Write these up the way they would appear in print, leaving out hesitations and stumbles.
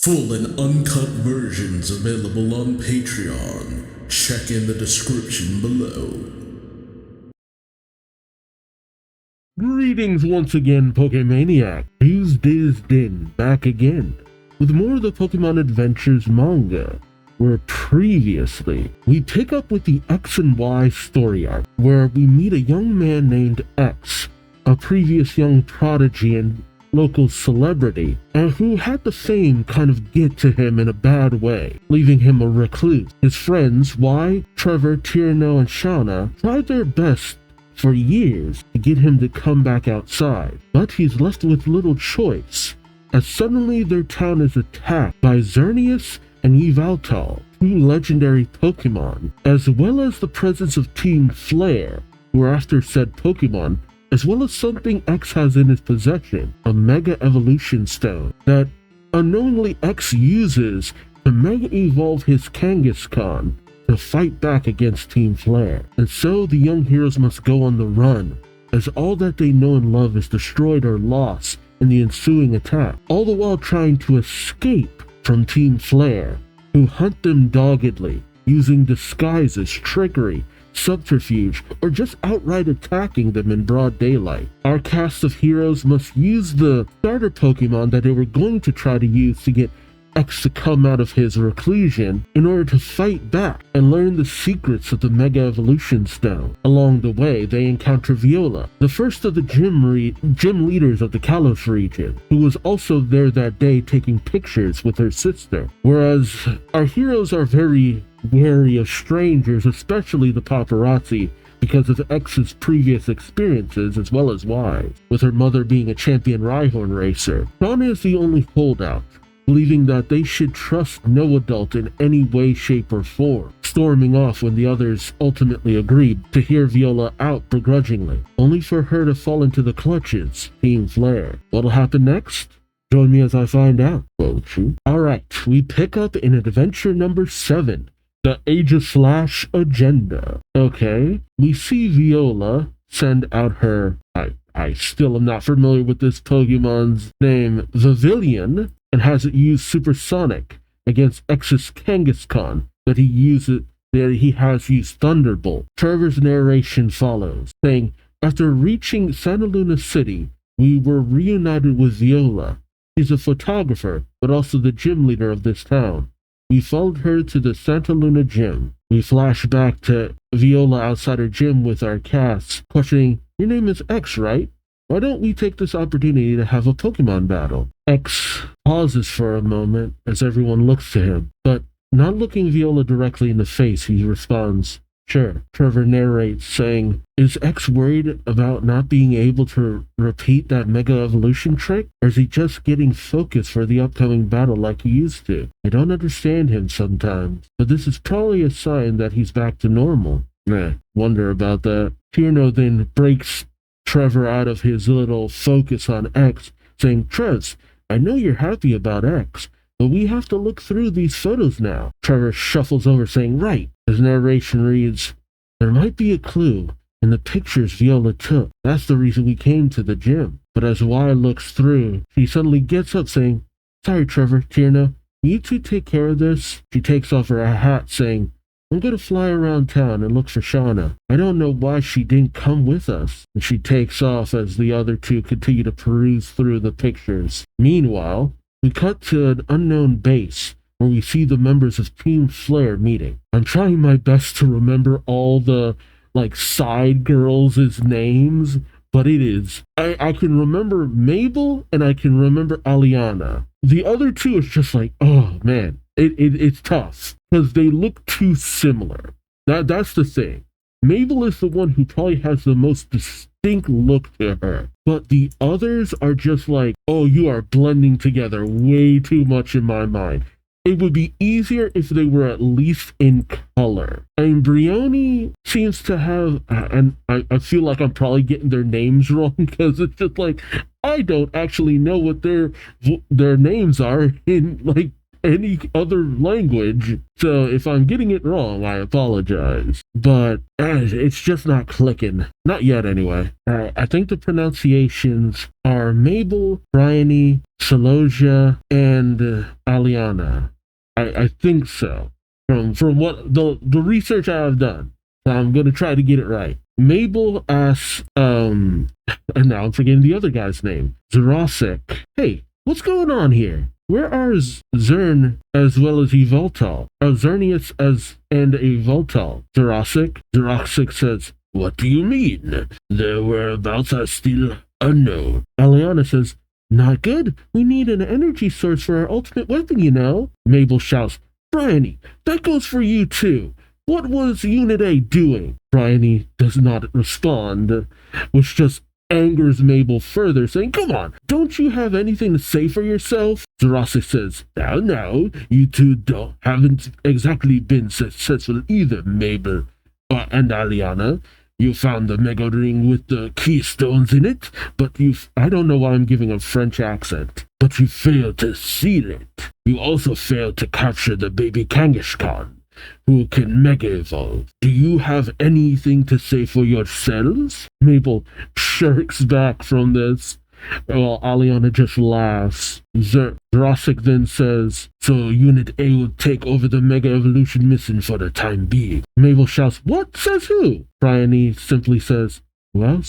Full and uncut versions available on Patreon. Check in the description below. Greetings once again, Pokemaniac. Duuz-Diz-Din back again with more of the Pokemon Adventures manga, where previously we pick up with the X and Y story arc, where we meet a young man named X, a previous young prodigy and local celebrity, and who had the fame kind of get to him in a bad way, leaving him a recluse. His friends, Y, Trevor, Tierno, and Shauna, tried their best for years to get him to come back outside, but he's left with little choice, as suddenly their town is attacked by Xerneas and Yveltal, two legendary Pokemon, as well as the presence of Team Flare, who are after said Pokemon, as well as something X has in his possession, a Mega Evolution Stone, that unknowingly X uses to Mega Evolve his Kangaskhan to fight back against Team Flare. And so the young heroes must go on the run, as all that they know and love is destroyed or lost in the ensuing attack, all the while trying to escape from Team Flare, who hunt them doggedly, using disguises, trickery, subterfuge, or just outright attacking them in broad daylight. Our cast of heroes must use the starter Pokemon that they were going to try to use to get X to come out of his reclusion in order to fight back and learn the secrets of the Mega Evolution Stone. Along the way, they encounter Viola, the first of the gym leaders of the Kalos region, who was also there that day taking pictures with her sister. Whereas our heroes are very wary of strangers, especially the paparazzi, because of X's previous experiences as well as Y's, with her mother being a champion Rhyhorn racer. Shauna is the only holdout, believing that they should trust no adult in any way, shape, or form, storming off when the others ultimately agreed to hear Viola out begrudgingly, only for her to fall into the clutches Team Flare. What'll happen next? Join me as I find out, won't you? Alright, we pick up in adventure number 7, the Aegislash Agenda. Okay, we see Viola send out her, I still am not familiar with this Pokemon's name, Vivillon, and has it use Supersonic against X's Kangaskhan that he has used Thunderbolt. Trevor's narration follows, saying, after reaching Santa Luna City, we were reunited with Viola. She's a photographer, but also the gym leader of this town. We followed her to the Santa Luna gym. We flash back to Viola outside her gym with our cast, questioning, your name is X, right? Why don't we take this opportunity to have a Pokemon battle? X pauses for a moment as everyone looks to him, but not looking Viola directly in the face, he responds, sure. Trevor narrates, saying, is X worried about not being able to repeat that Mega Evolution trick? Or is he just getting focused for the upcoming battle like he used to? I don't understand him sometimes, but this is probably a sign that he's back to normal. Wonder about that. Tierno then breaks Trevor out of his little focus on X, saying, Trev, I know you're happy about X, but we have to look through these photos now. Trevor shuffles over, saying, right. His narration reads, there might be a clue in the pictures Viola took. That's the reason we came to the gym. But as Y looks through, she suddenly gets up, saying, sorry, Trevor, Tierna, you two take care of this. She takes off her hat, saying, I'm going to fly around town and look for Shauna. I don't know why she didn't come with us. And she takes off as the other two continue to peruse through the pictures. Meanwhile, we cut to an unknown base where we see the members of Team Flare meeting. I'm trying my best to remember all the, side girls' names, but it is. I can remember Mabel and I can remember Aliana. The other two is just oh man, it's tough because they look too similar. That's the thing. Mabel is the one who probably has the most distinct look to her, but the others are just oh, you are blending together way too much in my mind. It would be easier if they were at least in color. And Brioni seems to have, and I feel like I'm probably getting their names wrong because it's just I don't actually know what their names are in any other language. So if I'm getting it wrong, I apologize. But it's just not clicking. Not yet, anyway. I think the pronunciations are Mabel, Bryony, Celosia, and Aliana. I think so. From what the research I have done. I'm going to try to get it right. Mabel asks, and now I'm forgetting the other guy's name, Zerosik. Hey, what's going on here? Where are Zern as well as Evoltal? Zernius and Evoltal? Zerosik says, what do you mean? Their whereabouts are still unknown. Aliana says, not good. We need an energy source for our ultimate weapon, you know. Mabel shouts, Bryony, that goes for you too. What was Unit A doing? Bryony does not respond, which just angers Mabel further, saying, come on, don't you have anything to say for yourself? Zerosik says, now, you two haven't exactly been successful either, Mabel and Aliana. You found the mega ring with the keystones in it, but I don't know why I'm giving a French accent, but you failed to seal it. You also failed to capture the baby Kangaskhan, who can mega evolve. Do you have anything to say for yourselves? Mabel shirks back from this, while Aliana just laughs. Zerosik then says, so Unit A will take over the Mega Evolution mission for the time being. Mabel shouts, what? Says who? Bryony simply says, well,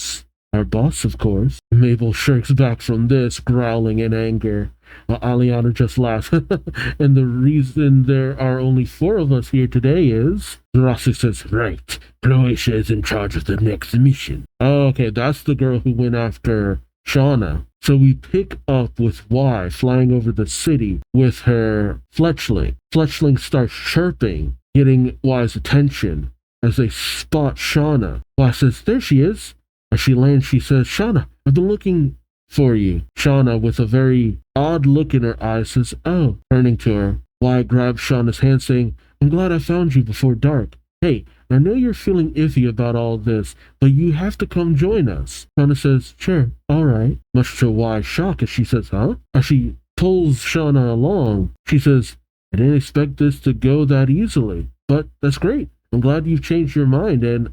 our boss, of course. Mabel shirks back from this, growling in anger, while Aliana just laughs. And the reason there are only 4 of us here today is... Zerosik says, right, Croatia is in charge of the next mission. Oh, okay, that's the girl who went after Shauna. So we pick up with Y flying over the city with her fletchling. Fletchling starts chirping, getting Y's attention as they spot Shauna. Y says, there she is. As she lands, she says, Shauna, I've been looking for you. Shauna, with a very odd look in her eyes, says, oh. Turning to her, Y grabs Shauna's hand, saying, I'm glad I found you before dark. Hey, I know you're feeling iffy about all this, but you have to come join us. Shauna says, sure, all right. Much to Y's shock as she says, huh? As she pulls Shauna along, she says, I didn't expect this to go that easily, but that's great. I'm glad you've changed your mind, and,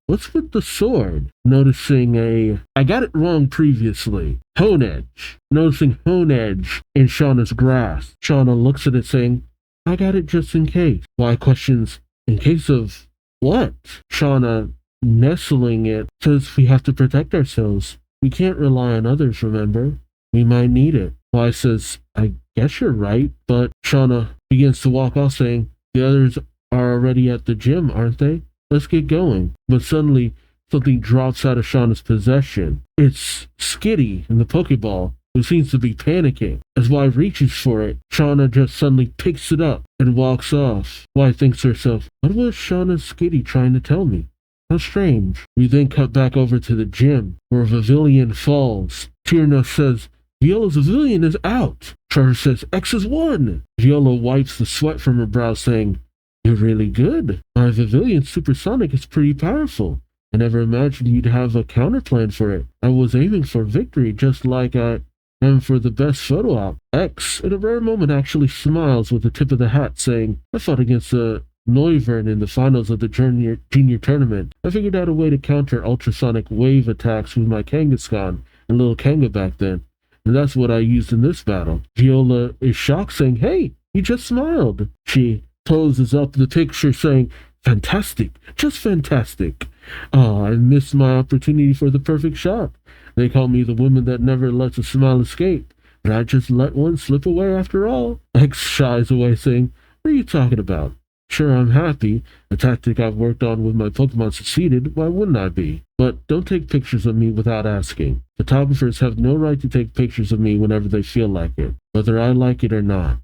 what's with the sword? Noticing I got it wrong previously. Hone edge. Noticing hone edge in Shauna's grasp. Shauna looks at it saying, I got it just in case. Y questions, in case of what? Shauna, nestling it, says we have to protect ourselves. We can't rely on others, remember? We might need it. Y says, I guess you're right, but Shauna begins to walk off saying, the others are already at the gym, aren't they? Let's get going. But suddenly, something drops out of Shauna's possession. It's Skitty in the Pokeball, who seems to be panicking. As Y reaches for it, Shauna just suddenly picks it up and walks off. Y thinks to herself, what was Shauna's Skitty trying to tell me? How strange. We then cut back over to the gym, where Vivillon falls. Tierno says, Viola's Vivillon is out. Trevor says, X is 1. Viola wipes the sweat from her brow, saying, you're really good. My Vivillon Supersonic is pretty powerful. I never imagined you'd have a counterplan for it. I was aiming for victory just like I am for the best photo op. X, in a rare moment, actually smiles with the tip of the hat, saying, I fought against the Noivern in the finals of the junior tournament. I figured out a way to counter ultrasonic wave attacks with my Kangaskhan and little Kanga back then. And that's what I used in this battle. Viola is shocked, saying, hey, you just smiled. She poses up the picture saying, fantastic, just fantastic. I missed my opportunity for the perfect shot. They call me the woman that never lets a smile escape, but I just let one slip away after all. X shies away saying, what are you talking about? Sure, I'm happy. A tactic I've worked on with my Pokemon succeeded, why wouldn't I be? But don't take pictures of me without asking. Photographers have no right to take pictures of me whenever they feel like it, whether I like it or not.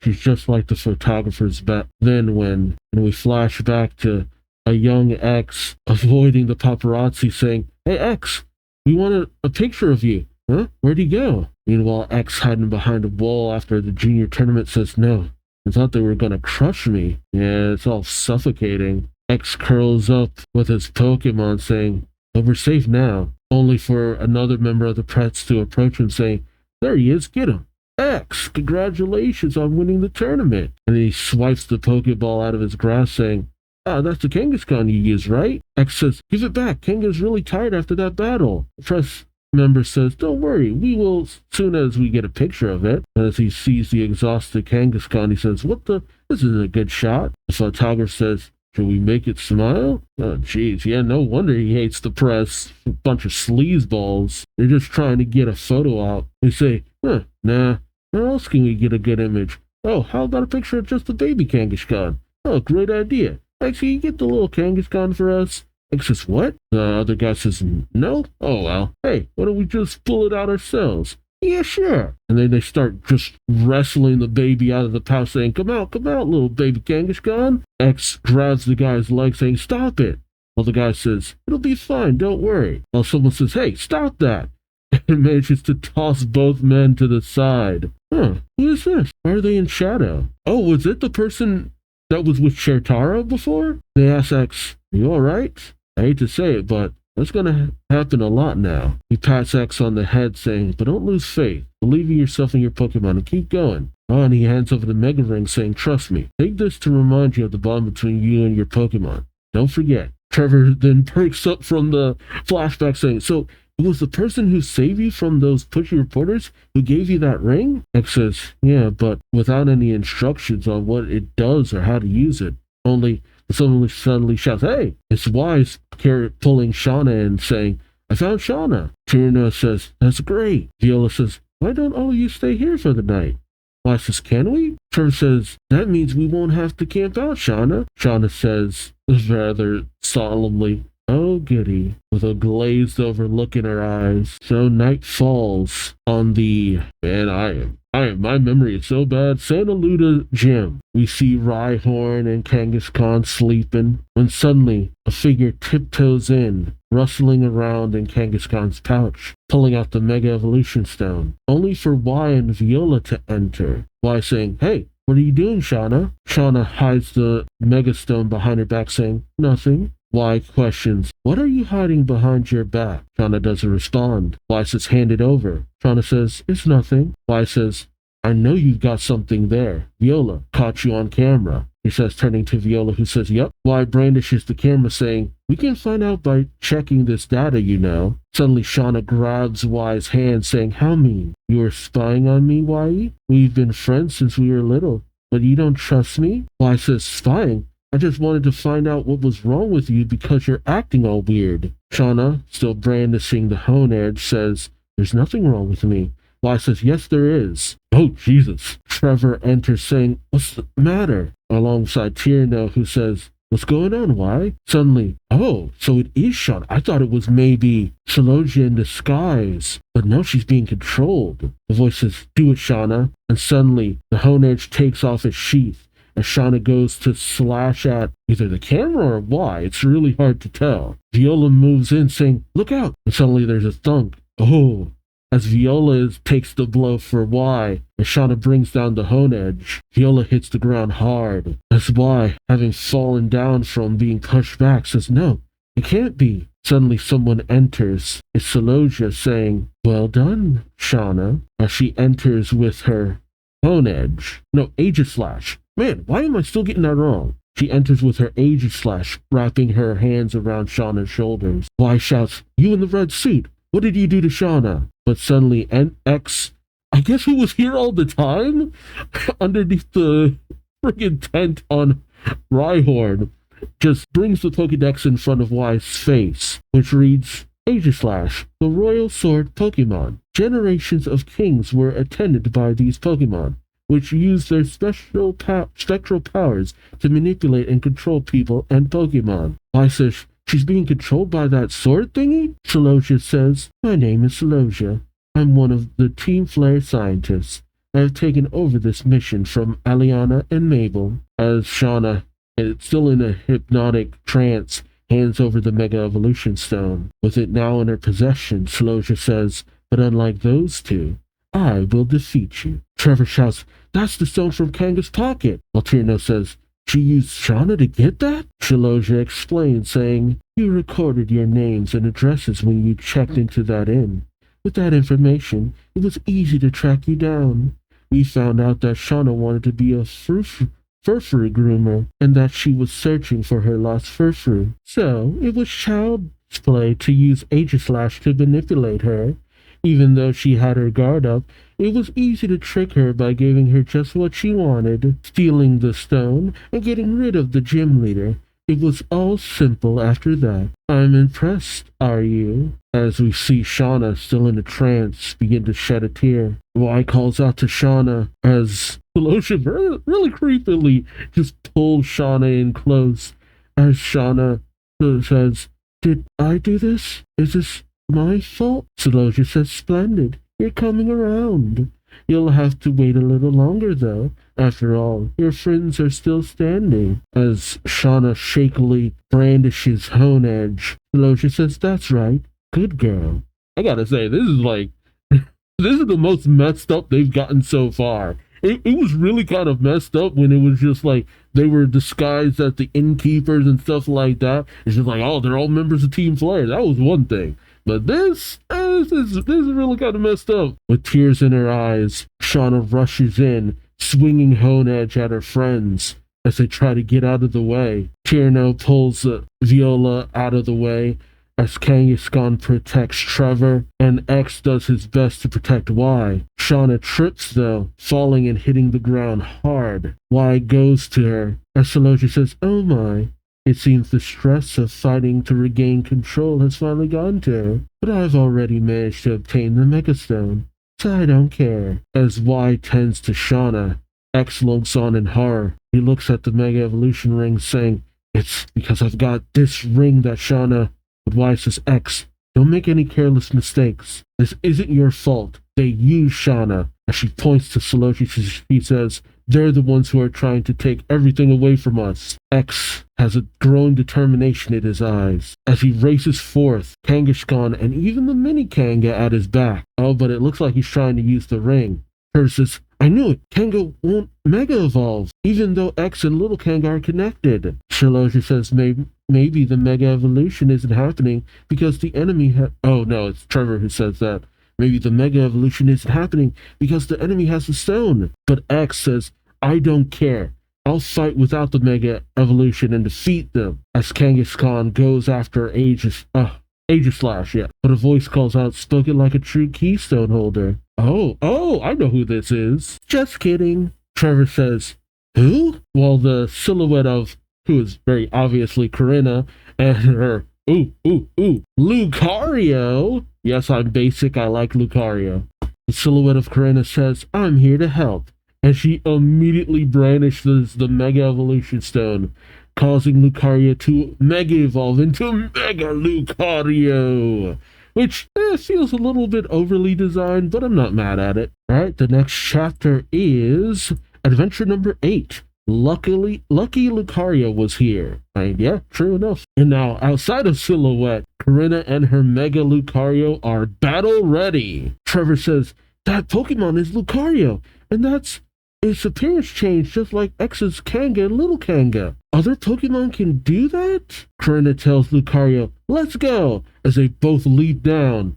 She's just like the photographers back then when we flash back to a young X avoiding the paparazzi saying, hey X, we want a picture of you. Huh? Where'd he go? Meanwhile, X hiding behind a wall after the junior tournament says no. I thought they were gonna crush me. Yeah, it's all suffocating. X curls up with his Pokemon saying, but we're safe now. Only for another member of the press to approach him saying, there he is, get him. X, congratulations on winning the tournament. And he swipes the Pokeball out of his grasp, saying, ah, that's the Kangaskhan you used, right? X says, give it back. Kanga's really tired after that battle. The press member says, don't worry, we will as soon as we get a picture of it. And as he sees the exhausted Kangaskhan, he says, what the? This isn't a good shot. The photographer says, can we make it smile? Oh, jeez. Yeah, no wonder he hates the press. A bunch of sleazeballs. They're just trying to get a photo out. They say, nah. How else can we get a good image? Oh, how about a picture of just the baby Kangaskhan? Oh, great idea. Actually, you get the little Kangaskhan for us? X says, what? The other guy says, no? Oh, well. Hey, why don't we just pull it out ourselves? Yeah, sure. And then they start just wrestling the baby out of the pouch, saying, come out, little baby Kangaskhan. X grabs the guy's leg, saying, stop it. Well, the guy says, it'll be fine, don't worry. Well, someone says, hey, stop that. And manages to toss both men to the side. Who is this? Why are they in shadow? Oh, was it the person that was with Chertara before? They ask X, are you alright? I hate to say it, but that's gonna happen a lot now. He pats X on the head, saying, but don't lose faith. Believe in yourself and your Pokemon and keep going. Oh, and he hands over the Mega Ring, saying, trust me. Take this to remind you of the bond between you and your Pokemon. Don't forget. Trevor then perks up from the flashback, saying, so it was the person who saved you from those pushy reporters who gave you that ring? X says, yeah, but without any instructions on what it does or how to use it. Only someone suddenly shouts, hey! It's Wise pulling Shauna in, saying, I found Shauna. Tierno says, that's great. Viola says, why don't all of you stay here for the night? Wise says, can we? Trevor says, that means we won't have to camp out, Shauna. Shauna says, rather solemnly, oh goody, with a glazed over look in her eyes. So night falls on the, my memory is so bad, Santa Luda gym. We see Rhyhorn and Kangaskhan sleeping, when suddenly a figure tiptoes in, rustling around in Kangaskhan's pouch, pulling out the Mega Evolution Stone, only for Y and Viola to enter. Y saying, hey, what are you doing, Shauna? Shauna hides the Mega Stone behind her back, saying, nothing. Y questions, what are you hiding behind your back? Shauna doesn't respond. Y says, hand it over. Shauna says, it's nothing. Y says, I know you've got something there. Viola, caught you on camera. He says, turning to Viola, who says, yep. Y brandishes the camera, saying, we can find out by checking this data, you know. Suddenly, Shauna grabs Y's hand, saying, how mean? You are spying on me, Y? We've been friends since we were little, but you don't trust me? Y says, spying? I just wanted to find out what was wrong with you because you're acting all weird. Shauna, still brandishing the hone edge, says, there's nothing wrong with me. Y says, yes, there is. Oh, Jesus. Trevor enters, saying, what's the matter? Alongside Tierno, who says, what's going on, Y? Suddenly, oh, so it is Shauna. I thought it was maybe Celosia in disguise. But no, she's being controlled. The voice says, do it, Shauna. And suddenly, the hone edge takes off its sheath. As Shauna goes to slash at either the camera or Y, it's really hard to tell. Viola moves in, saying, look out! And suddenly there's a thunk. Oh! As Viola takes the blow for Y, and Shauna brings down the hone edge, Viola hits the ground hard. As Y, having fallen down from being pushed back, says, no, it can't be. Suddenly someone enters. It's Celosia, saying, well done, Shauna, as she enters with her hone edge. No, Aegislash. Man, why am I still getting that wrong? She enters with her Aegislash, wrapping her hands around Shauna's shoulders. Y shouts, you in the red suit, what did you do to Shauna? But suddenly X, I guess who was here all the time? Underneath the friggin' tent on Rhyhorn, just brings the Pokedex in front of Y's face, which reads, Aegislash, the Royal Sword Pokemon. Generations of kings were attended by these Pokemon, which use their spectral powers to manipulate and control people and Pokemon. Y says, she's being controlled by that sword thingy? Celosia says, my name is Celosia. I'm one of the Team Flare scientists. I have taken over this mission from Aliana and Mabel. As Shauna, still in a hypnotic trance, hands over the Mega Evolution Stone. With it now in her possession, Celosia says, but unlike those two, I will defeat you. Trevor shouts, that's the stone from Kanga's pocket. While Tierno says, she used Shauna to get that? Celosia explains, saying, you recorded your names and addresses when you checked into that inn. With that information, it was easy to track you down. we found out that Shauna wanted to be a furfur groomer and that she was searching for her lost furfur. So it was child's play to use Aegislash to manipulate her. Even though she had her guard up, it was easy to trick her by giving her just what she wanted, stealing the stone and getting rid of the gym leader. It was all simple after that. I'm impressed, are you? As we see Shauna, still in a trance, begin to shed a tear. Y calls out to Shauna as Philosopher really creepily just pulls Shauna in close. As Shauna says, "Did I do this? Is this my fault?" Celosia says, "Splendid. You're coming around. You'll have to wait a little longer, though. After all, your friends are still standing." As Shauna shakily brandishes Hone Edge, Celosia says, "That's right. Good girl." I gotta say, this is the most messed up they've gotten so far. It was really kind of messed up when it was just like they were disguised as the innkeepers and stuff like that. It's just like, oh, they're all members of Team Flare. That was one thing. But this is really kind of messed up. With tears in her eyes, Shauna rushes in, swinging Hone Edge at her friends as they try to get out of the way. Tierno pulls Viola out of the way as Kangaskhan protects Trevor, and X does his best to protect Y. Shauna trips, though, falling and hitting the ground hard. Y goes to her as Celosia says, "Oh my." It seems the stress of fighting to regain control has finally gone to her, but I've already managed to obtain the Megastone, so I don't care. As Y tends to Shauna, X looks on in horror. He looks at the Mega Evolution ring, saying, "It's because I've got this ring that Shauna..." But Y says, "X, don't make any careless mistakes. This isn't your fault. They use Shauna." As she points to Celosia, she says, "They're the ones who are trying to take everything away from us." X has a growing determination in his eyes. As he races forth, Kangaskhan and even the mini Kanga at his back. Oh, but it looks like he's trying to use the ring. Her says, "I knew it. Kanga won't Mega Evolve, even though X and Little Kanga are connected." Celosia says, maybe the Mega Evolution isn't happening because the enemy Oh, no, it's Trevor who says that. Maybe the Mega Evolution isn't happening because the enemy has the stone. But X says, "I don't care. I'll fight without the Mega Evolution and defeat them." As Kangaskhan goes after Aegislash, yeah. But a voice calls out, spoken like a true keystone holder. Oh, I know who this is. "Just kidding." Trevor says, "Who?" While the silhouette of, who is very obviously Corinna, and her, Lucario. Yes, I'm basic, I like Lucario. The silhouette of Corinna says, "I'm here to help." And she immediately brandishes the Mega Evolution Stone, causing Lucario to Mega Evolve into Mega Lucario. Which feels a little bit overly designed, but I'm not mad at it. Alright, the next chapter is Adventure number 8. Lucky Lucario was here. Yeah, true enough. And now, outside of Silhouette, Corinna and her Mega Lucario are battle ready. Trevor says, "That Pokemon is Lucario, and that's its appearance changed just like X's Kanga and Little Kanga. Other Pokemon can do that?" Corinna tells Lucario, "Let's go," as they both leap down.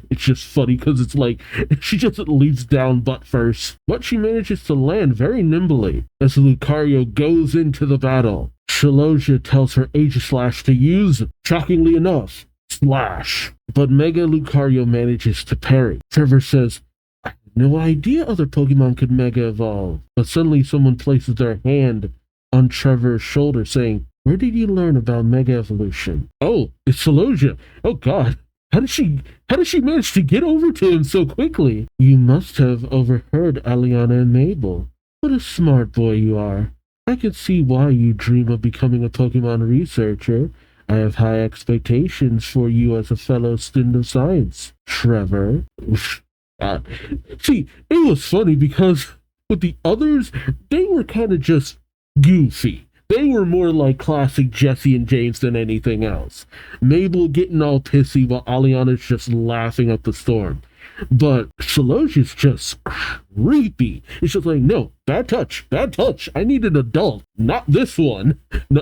It's just funny because it's like she just leaps down butt first, but she manages to land very nimbly as Lucario goes into the battle. Celosia tells her Aegislash to use, shockingly enough, Slash, but Mega Lucario manages to parry. Trevor says, "I had no idea other Pokemon could Mega Evolve," but suddenly someone places their hand on Trevor's shoulder saying, "Where did you learn about Mega Evolution?" Oh, it's Celosia. Oh god. How did she manage to get over to him so quickly? "You must have overheard Aliana and Mabel. What a smart boy you are. I can see why you dream of becoming a Pokemon researcher. I have high expectations for you as a fellow student of science, Trevor." See, it was funny because with the others, they were kind of just goofy. They were more like classic Jesse and James than anything else. Mabel getting all pissy while Aliana's just laughing up the storm. But Celosia's just creepy. It's just like, no, bad touch. I need an adult. Not this one.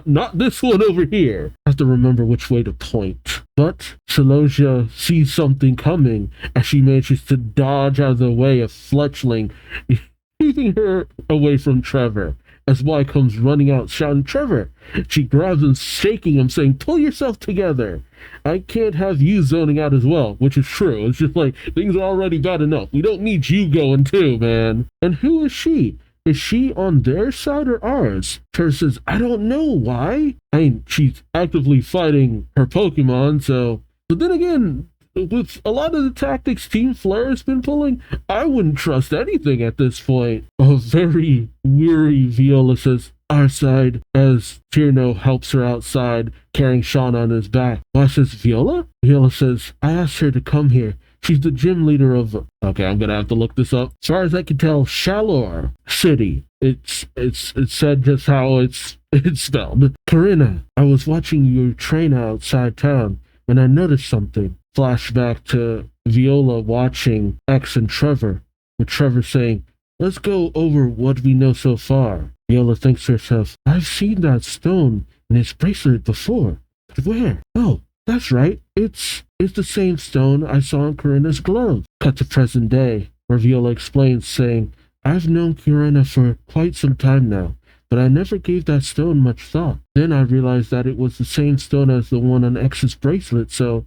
Not this one over here. I have to remember which way to point. But Celosia sees something coming as she manages to dodge out of the way of Fletchling, keeping her away from Trevor. As Y comes running out, shouting, "Trevor!" She grabs him, shaking him, saying, "Pull yourself together. I can't have you zoning out as well," which is true. It's just like, things are already bad enough. We don't need you going too, man. And who is she? Is she on their side or ours? Trevor says, "I don't know why." I mean, she's actively fighting her Pokemon, so... But then again, with a lot of the tactics Team Flare has been pulling, I wouldn't trust anything at this point. A very weary Viola says, "Our side," as Tierno helps her outside, carrying Sean on his back. Why says Viola? Viola says, "I asked her to come here. She's the gym leader of..." Okay, I'm gonna have to look this up. As far as I can tell, Shalor City. It's said just how it's spelled. "Corinna, I was watching you train outside town, and I noticed something." Flashback to Viola watching X and Trevor, with Trevor saying, "Let's go over what we know so far." Viola thinks to herself, "I've seen that stone in his bracelet before. But where? Oh, that's right. It's the same stone I saw in Corinna's glove." Cut to present day, where Viola explains, saying, "I've known Corinna for quite some time now, but I never gave that stone much thought. Then I realized that it was the same stone as the one on X's bracelet, so..."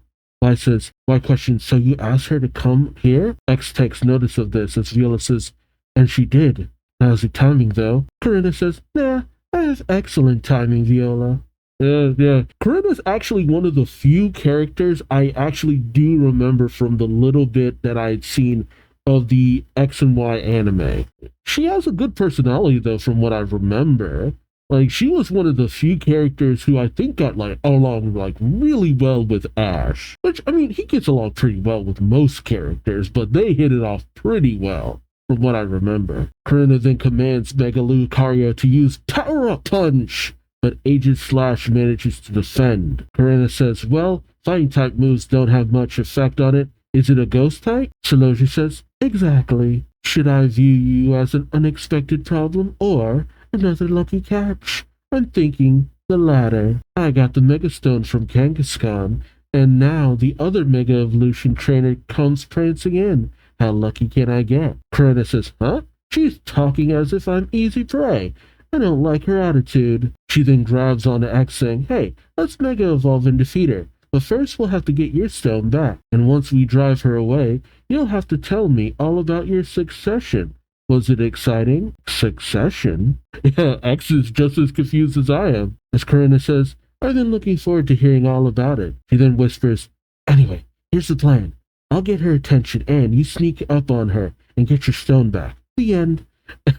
Y questions, "So you asked her to come here?" X takes notice of this as Viola says, "And she did. Lousy timing, though." Corinna says, "Nah, I have excellent timing, Viola." Yeah. Corinna's actually one of the few characters I actually do remember from the little bit that I had seen of the X and Y anime. She has a good personality, though, from what I remember. Like, she was one of the few characters who I think got, along, really well with Ash. Which, I mean, he gets along pretty well with most characters, but they hit it off pretty well, from what I remember. Corinna then commands Mega Lucario to use Power Up Punch, but Agent Slash manages to defend. Corinna says, "Well, fighting type moves don't have much effect on it. Is it a ghost type?" Celosia says, "Exactly. Should I view you as an unexpected problem, or another lucky catch? I'm thinking the latter. I got the Mega Stone from Kangaskhan, and now the other Mega Evolution trainer comes prancing in. How lucky can I get?" Corinna says, "Huh? She's talking as if I'm easy prey. I don't like her attitude." She then grabs onto X, saying, "Hey, let's Mega Evolve and defeat her. But first we'll have to get your stone back. And once we drive her away, you'll have to tell me all about your succession. Was it exciting?" Succession? Yeah, X is just as confused as I am. As Corinna says, "I've been looking forward to hearing all about it." She then whispers, "Anyway, here's the plan. I'll get her attention and you sneak up on her and get your stone back. The end."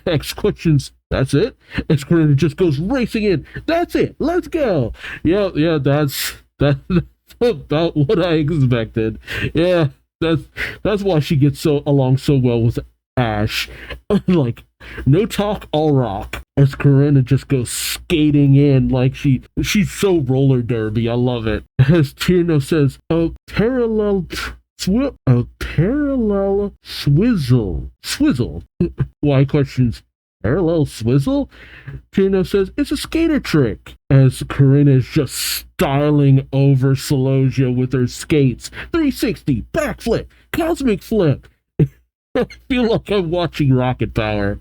X questions, "That's it?" As Corinna just goes racing in. "That's it. Let's go." Yeah, that's about what I expected. Yeah, that's why she gets along so well with Ash. No talk, all rock. As Corinna just goes skating in like she's so roller derby. I love it. As Tierno says, "A parallel swizzle." Y questions, "Parallel swizzle?" Tierno says, "It's a skater trick." As Corinna is just styling over Celosia with her skates. 360, backflip, cosmic flip. I feel like I'm watching Rocket Power.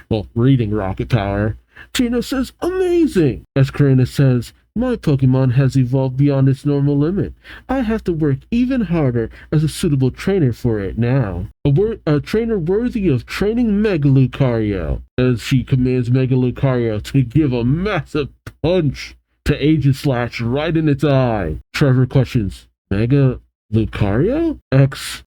Well, reading Rocket Power. Tierno says, "Amazing." As Corinna says, "My Pokemon has evolved beyond its normal limit. I have to work even harder as a suitable trainer for it now. A trainer worthy of training Mega Lucario." As she commands Mega Lucario to give a massive punch to Agent Slash right in its eye. Trevor questions, "Mega Lucario?" X,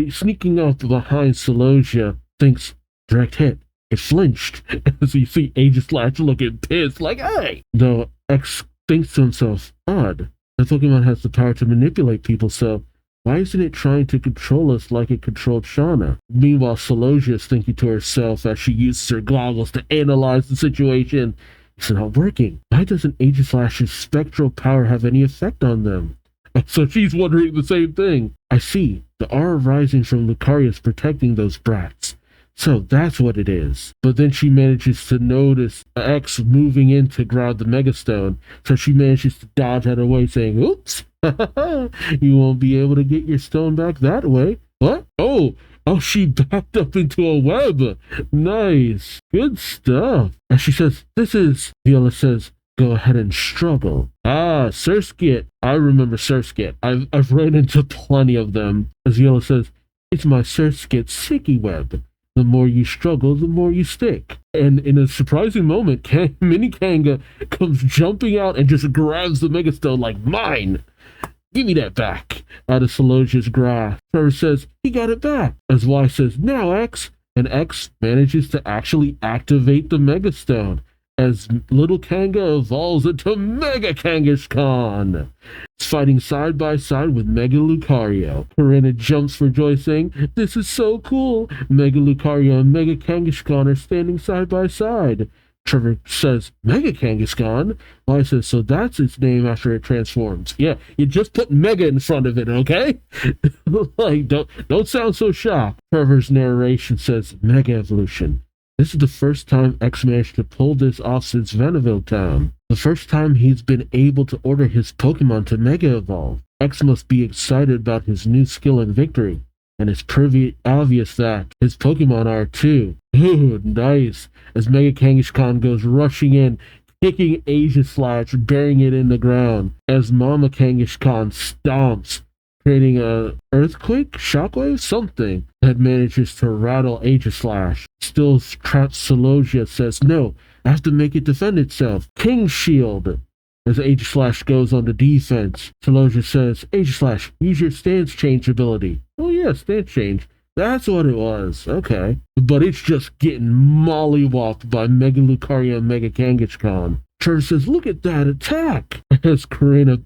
sneaking up behind Celosia, thinks, "Direct hit." It flinched as you see Agent Slash looking pissed like, "Hey!" Though X thinks to himself, "Odd. The Pokemon has the power to manipulate people, so why isn't it trying to control us like it controlled Shauna?" Meanwhile, Celosia is thinking to herself as she uses her goggles to analyze the situation. It's not working. Why doesn't Agent Slash's spectral power have any effect on them? So she's wondering the same thing. I see. The aura rising from Lucario is protecting those brats. So that's what it is. But then she manages to notice X moving in to grab the Megastone. So she manages to dodge out of the way, saying, oops, you won't be able to get your stone back that way. What? Oh, she backed up into a web. Nice. Good stuff. And she says, Viola says, go ahead and struggle. Ah, Surskit. I remember Surskit. I've ran into plenty of them. As Viola says, it's my Surskit Sicky Web. The more you struggle, the more you stick. And in a surprising moment, Mini Kanga comes jumping out and just grabs the Megastone like, mine! Give me that back! Out of Celoja's grasp. Trevor says, he got it back. As Y says, now X. And X manages to actually activate the Megastone as little Kanga evolves into Mega Kangaskhan. It's fighting side by side with Mega Lucario. Corinna jumps for joy, saying, this is so cool. Mega Lucario and Mega Kangaskhan are standing side by side. Trevor says, Mega Kangaskhan? I says, so that's its name after it transforms. Yeah, you just put Mega in front of it, okay? Like, don't sound so shocked. Trevor's narration says, Mega Evolution. This is the first time X managed to pull this off since Vanilleville Town. The first time he's been able to order his Pokemon to Mega Evolve. X must be excited about his new skill and victory. And it's pretty obvious that his Pokemon are too. Ooh, nice. As Mega Kangaskhan goes rushing in, kicking Aegislash, burying it in the ground. As Mama Kangaskhan stomps, creating a earthquake, shockwave, something that manages to rattle Aegislash. Still trapped Celoja says, no, I have to make it defend itself. King Shield. As Aegislash goes on the defense, Celoja says, Aegislash, use your stance change ability. Oh yeah, stance change. That's what it was. Okay. But it's just getting mollywopped by Mega Lucario and Mega Kangaskhan. Trevor says, look at that attack. As Corinna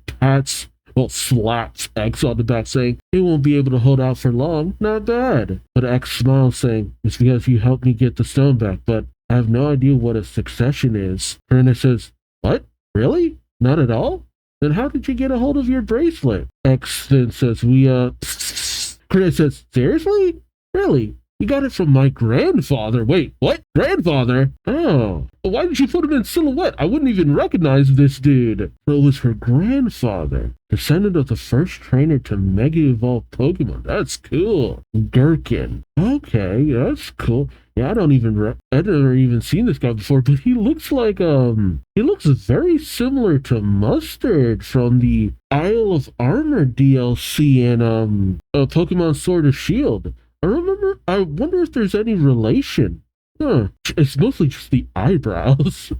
slaps X on the back, saying, it won't be able to hold out for long. Not bad. But X smiles, saying, it's because you helped me get the stone back, but I have no idea what a succession is. Corinna says, what? Really? Not at all? Then how did you get a hold of your bracelet? X then says, Corinna says, seriously? Really? You got it from my grandfather. Wait, what? Grandfather? Oh. Why did you put him in silhouette? I wouldn't even recognize this dude. So it was her grandfather, descendant of the first trainer to Mega Evolve Pokemon. That's cool. Gherkin. Okay, that's cool. Yeah, I've never even seen this guy before, but he looks like, he looks very similar to Mustard from the Isle of Armor DLC in, Pokemon Sword or Shield. I wonder if there's any relation. Huh. It's mostly just the eyebrows.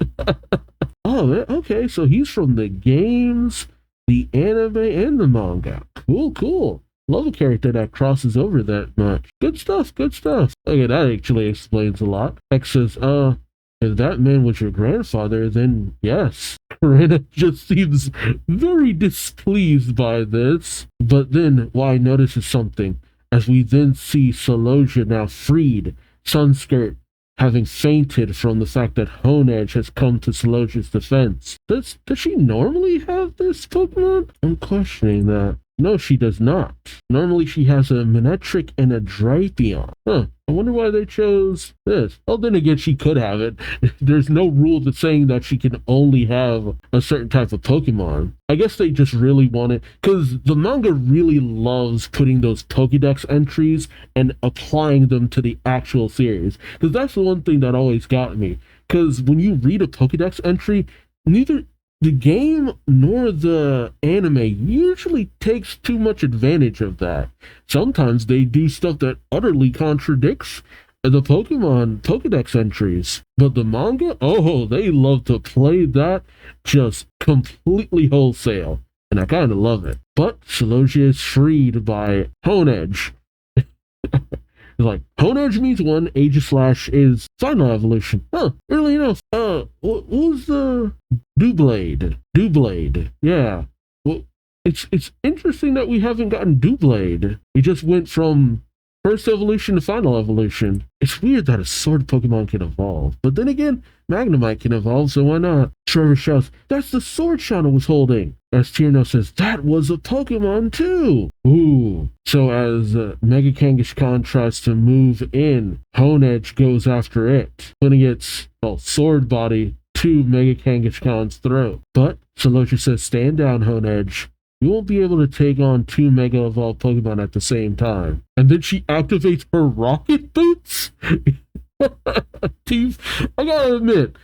Oh, okay, so he's from the games, the anime, and the manga. Cool. Love a character that crosses over that much. Good stuff. Okay, that actually explains a lot. X says, if that man was your grandfather, then yes. Corinna just seems very displeased by this. But then Y notices something, as we then see Celoja now freed, Sunskirt having fainted from the fact that Honedge has come to Celoja's defense. Does she normally have this Pokemon? I'm questioning that. No, she does not. Normally she has a Manectric and a Drapion. Huh. I wonder why they chose this. Well, then again, she could have it. There's no rule that's saying that she can only have a certain type of Pokemon. I guess they just really want it, because the manga really loves putting those Pokédex entries and applying them to the actual series. Because that's the one thing that always got me. Because when you read a Pokédex entry, neither the game nor the anime usually takes too much advantage of that. Sometimes they do stuff that utterly contradicts the Pokemon Pokédex entries. But the manga, they love to play that just completely wholesale. And I kind of love it. But Celoja is freed by Honedge. Like, Honedge means one, Aegislash is final evolution. Early enough. What was the Doublade? Yeah. Well, it's interesting that we haven't gotten Doublade. He just went from First evolution to final evolution. It's weird that a sword Pokemon can evolve, but then again, Magnemite can evolve, so why not? Trevor shouts, "That's the sword Shauna was holding!" As Tierno says, "That was a Pokemon too!" Ooh. So as Mega Kangaskhan tries to move in, Honedge goes after it, putting its sword body to Mega Kangaskhan's throat. But Celosia says, "Stand down, Honedge. You won't be able to take on two Mega Evolved Pokemon at the same time." And then she activates her rocket boots? Team, I gotta admit,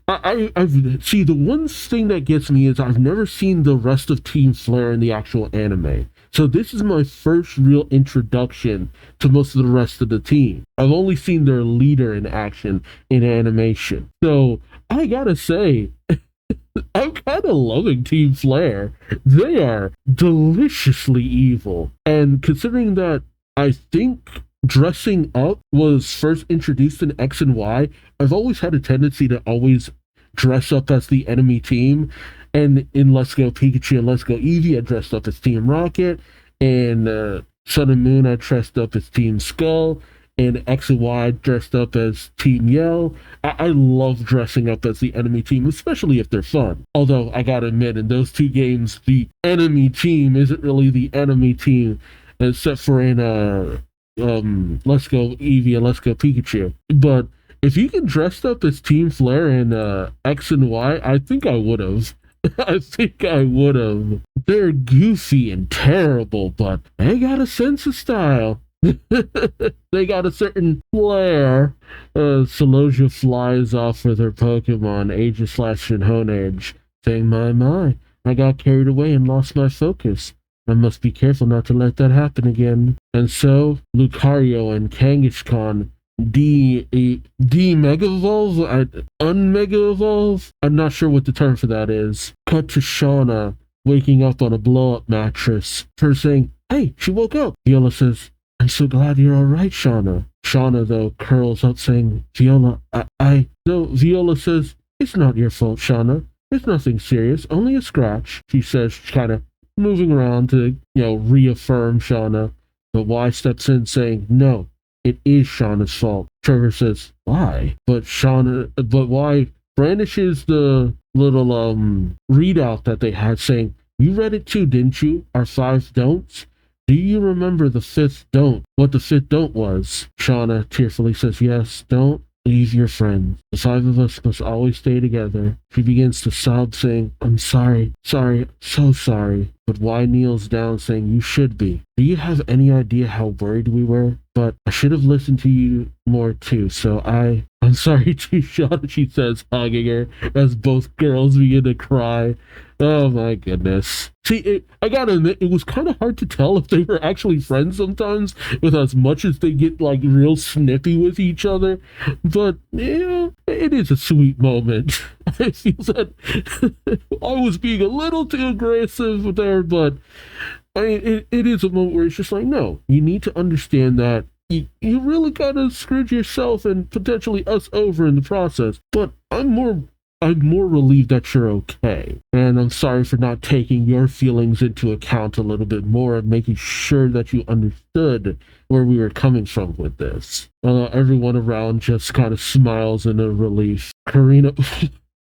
I've see, the one thing that gets me is I've never seen the rest of Team Flare in the actual anime. So this is my first real introduction to most of the rest of the team. I've only seen their leader in action in animation. So I gotta say, I'm kind of loving Team Flare. They are deliciously evil. And considering that I think dressing up was first introduced in X and Y, I've always had a tendency to always dress up as the enemy team. And in Let's Go Pikachu and Let's Go Eevee, I dressed up as Team Rocket. And Sun and Moon, I dressed up as Team Skull. And X and Y dressed up as Team Yell. I love dressing up as the enemy team, especially if they're fun. Although, I gotta admit, in those two games, the enemy team isn't really the enemy team, except for in Let's Go Eevee and Let's Go Pikachu. But if you can dress up as Team Flare in X and Y, I think I would have. I think I would have. They're goofy and terrible, but they got a sense of style. They got a certain flair. Celosia flies off with her Pokemon, Aegislash and Honedge, saying, My, I got carried away and lost my focus. I must be careful not to let that happen again." And so, Lucario and Kangaskhan Mega Evolve? Un-Mega Evolve? I'm not sure what the term for that is. Cut to Shauna waking up on a blow-up mattress. Her saying, "Hey, she woke up." Viola says, "I'm so glad you're alright, Shauna." Shauna, though, curls up saying, "Viola, So Viola says, "It's not your fault, Shauna. It's nothing serious, only a scratch," she says, kind of moving around to, reaffirm Shauna. But Y steps in saying, "No, it is Shauna's fault." Trevor says, "Why?" But Y brandishes the little readout that they had saying, "You read it too, didn't you? Our 5 don'ts? Do you remember the 5th don't? What the 5th don't was?" Shauna tearfully says, "Yes, don't leave your friends. The 5 of us must always stay together." She begins to sob, saying, "I'm sorry, so sorry." But Y kneels down, saying, "You should be. Do you have any idea how worried we were? But I should have listened to you more too, so I'm sorry too, Shauna," she says, hugging her, as both girls begin to cry. Oh my goodness. See, I gotta admit, it was kind of hard to tell if they were actually friends sometimes, with as much as they get, real snippy with each other. But, yeah, it is a sweet moment. I feel that I was being a little too aggressive there, but it is a moment where it's just no, you need to understand that you really gotta screw yourself and potentially us over in the process. But I'm more relieved that you're okay. And I'm sorry for not taking your feelings into account a little bit more and making sure that you understood where we were coming from with this. Everyone around just kind of smiles in a relief. Karina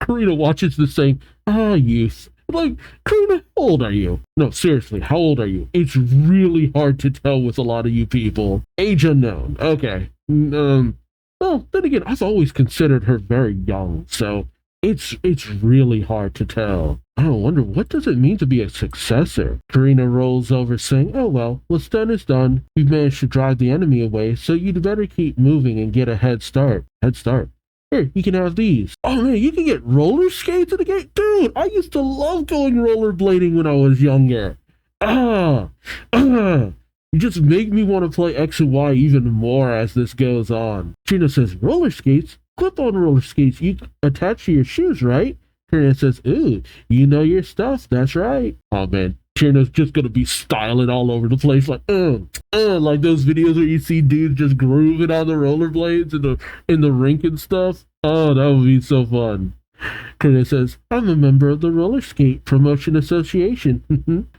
watches this saying, youth. Karina, how old are you? No, seriously, how old are you? It's really hard to tell with a lot of you people. Age unknown. Okay. Well, then again, I've always considered her very young, so it's really hard to tell. I wonder, what does it mean to be a successor? Karina rolls over saying, "Oh well, what's done is done. We've managed to drive the enemy away, so you'd better keep moving and get a head start. Here, you can have these." Oh man, you can get roller skates in the game? Dude, I used to love going rollerblading when I was younger. You just make me want to play X and Y even more as this goes on. Trina says, "Roller skates? Clip-on roller skates you attach to your shoes, right?" Trina says, "Ooh, you know your stuff, that's right." Oh man, Trina's just gonna be styling all over the place, like those videos where you see dudes just grooving on the rollerblades in the rink and stuff. Oh, that would be so fun. Trina says, "I'm a member of the Roller Skate Promotion Association."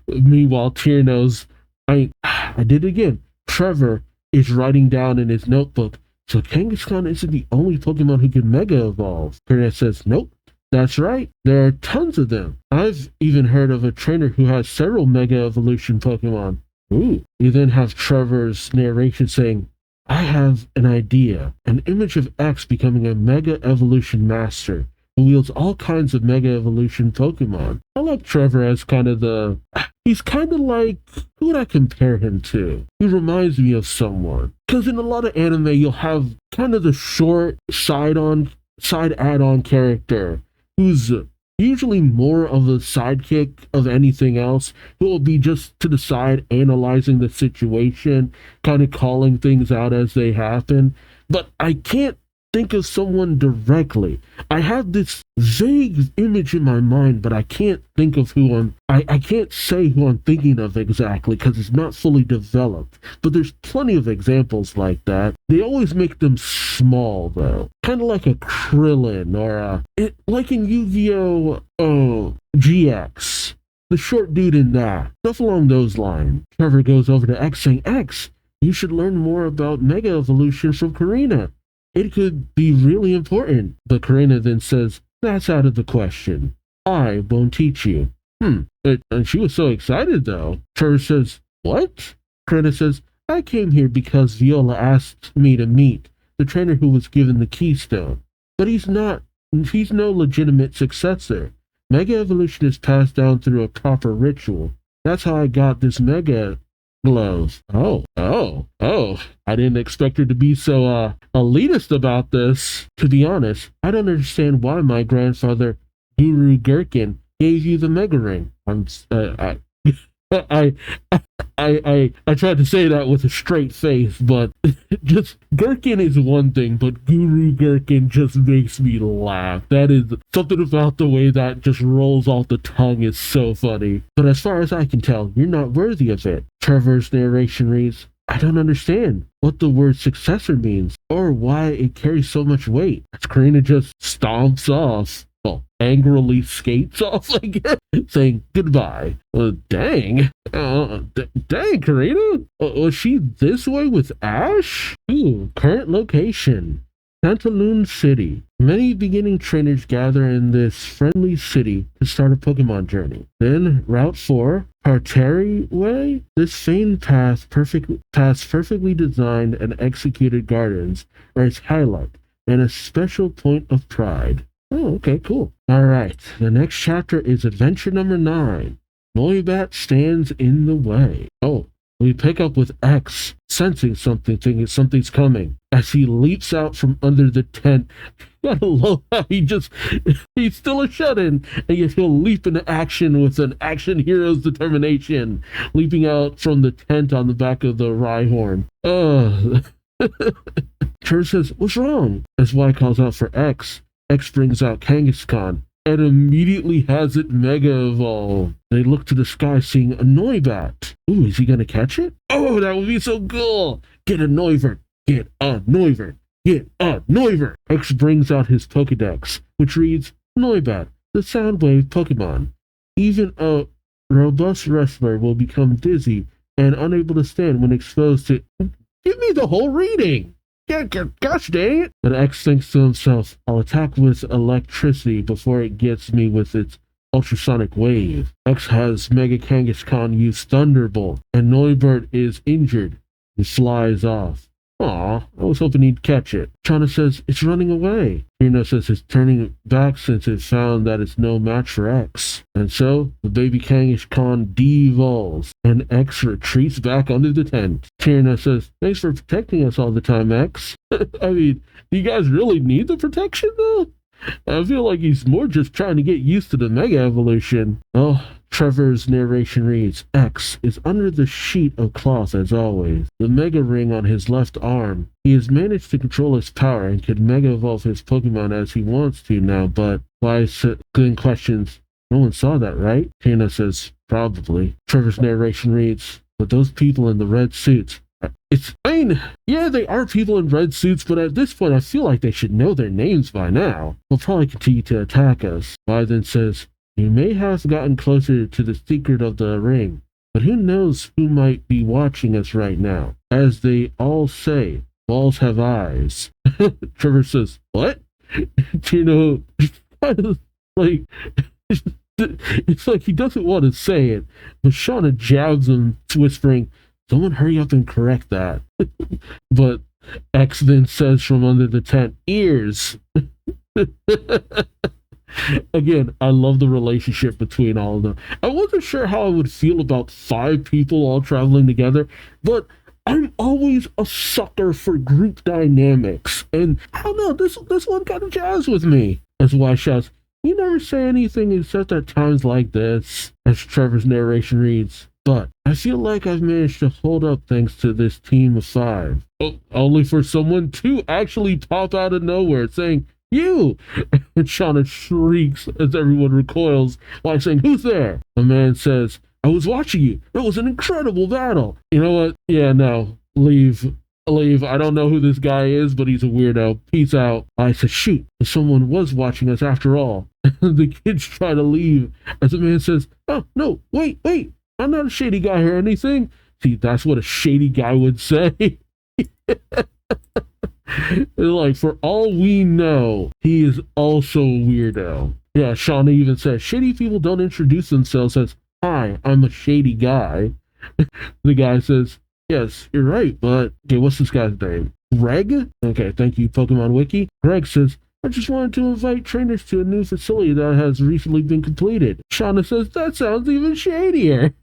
Meanwhile, Tierno's, I did it again. Trevor is writing down in his notebook, so Kangaskhan isn't the only Pokemon who can Mega Evolve. Karina says, nope. That's right, there are tons of them. I've even heard of a trainer who has several Mega Evolution Pokemon. Ooh. You then have Trevor's narration saying, I have an idea, an image of X becoming a Mega Evolution Master who wields all kinds of Mega Evolution Pokemon. I like Trevor as he's kind of like, who would I compare him to? He reminds me of someone. Because in a lot of anime, you'll have kind of the short side add-on character who's usually more of a sidekick of anything else, who will be just to the side analyzing the situation, kind of calling things out as they happen. But I can't think of someone directly. I have this vague image in my mind, but I can't think of I can't say who I'm thinking of exactly because it's not fully developed. But there's plenty of examples like that. They always make them small though. Kind of like a Krillin or like in Yu-Gi-Oh! GX. The short dude in that. Stuff along those lines. Trevor goes over to X saying, X, you should learn more about Mega Evolution from Karina. It could be really important. But Karina then says, that's out of the question. I won't teach you. And she was so excited though. Trevor says, what? Karina says, I came here because Viola asked me to meet the trainer who was given the keystone. But he's no legitimate successor. Mega Evolution is passed down through a proper ritual. That's how I got this Mega glove. Oh. I didn't expect her to be so elitist about this. To be honest, I don't understand why my grandfather, Guru Gherkin, gave you the Mega Ring. I tried to say that with a straight face, but just Gherkin is one thing, but Guru Gherkin just makes me laugh. That is something about the way that just rolls off the tongue is so funny. But as far as I can tell, you're not worthy of it. Trevor's narration reads, I don't understand what the word successor means or why it carries so much weight. As Karina just stomps off. Well, angrily skates off, I guess, saying goodbye. Dang, Karina? Was she this way with Ash? Ooh, current location. Pantaloon City. Many beginning trainers gather in this friendly city to start a Pokemon journey. Then, Route 4, Parteri Way. This famed path perfectly designed and executed gardens are its highlight and a special point of pride. Oh, okay, cool. All right, the next chapter is adventure number 9. Noibat stands in the way. Oh, we pick up with X, sensing something, thinking something's coming, as he leaps out from under the tent. Gotta love how he's still a shut-in, and yet he'll leap into action with an action hero's determination, leaping out from the tent on the back of the Rhyhorn. Trevor says, what's wrong? As Y calls out for X. X brings out Kangaskhan and immediately has it Mega Evolve. They look to the sky seeing a Noibat. Ooh, is he gonna catch it? Oh, that would be so cool! Get a Noivern! Get a Noivern! Get a Noivern! X brings out his Pokedex, which reads, Noibat, the Soundwave Pokemon. Even a robust wrestler will become dizzy and unable to stand when exposed to... Give me the whole reading! Yeah, gosh dang it! But X thinks to himself, I'll attack with electricity before it gets me with its ultrasonic wave. X has Mega Kangaskhan use Thunderbolt, and Noivern is injured. He flies off. Aw, I was hoping he'd catch it. Chana says it's running away. Kirino says it's turning back since it found that it's no match for X. And so, the baby Kangaskhan devolves, and X retreats back under the tent. Kirino says, thanks for protecting us all the time, X. I mean, do you guys really need the protection, though? I feel like he's more just trying to get used to the Mega Evolution. Oh, Trevor's narration reads, X is under the sheet of cloth as always, the Mega Ring on his left arm. He has managed to control his power and can Mega Evolve his Pokemon as he wants to now, but Glenn questions, no one saw that, right? Hannah says, probably. Trevor's narration reads, but those people in the red suits, yeah, they are people in red suits, but at this point I feel like they should know their names by now. They'll probably continue to attack us. Vi then says, you may have gotten closer to the secret of the ring, but who knows who might be watching us right now? As they all say, balls have eyes. Trevor says, what? You know, like, it's like he doesn't want to say it, but Shauna jabs him, whispering, someone hurry up and correct that. But X then says from under the tent, ears. Again, I love the relationship between all of them. I wasn't sure how I would feel about 5 people all traveling together, but I'm always a sucker for group dynamics. And I don't know, this one kind of jazzed with me. As Y shouts, you never say anything except at times like this, as Trevor's narration reads. But I feel like I've managed to hold up thanks to this team of 5. Oh, only for someone to actually pop out of nowhere saying, you! And Shauna shrieks as everyone recoils while saying, who's there? A man says, I was watching you. It was an incredible battle. You know what? Yeah, no. Leave. I don't know who this guy is, but he's a weirdo. Peace out. I said, shoot. Someone was watching us after all. The kids try to leave as the man says, oh, no, wait. I'm not a shady guy or anything. See, that's what a shady guy would say. Like, for all we know, he is also a weirdo. Yeah, Shauna even says, shady people don't introduce themselves as, hi, I'm a shady guy. The guy says, yes, you're right, but, okay, what's this guy's name? Greg? Okay, thank you, Pokemon Wiki. Greg says, I just wanted to invite trainers to a new facility that has recently been completed. Shauna says, that sounds even shadier.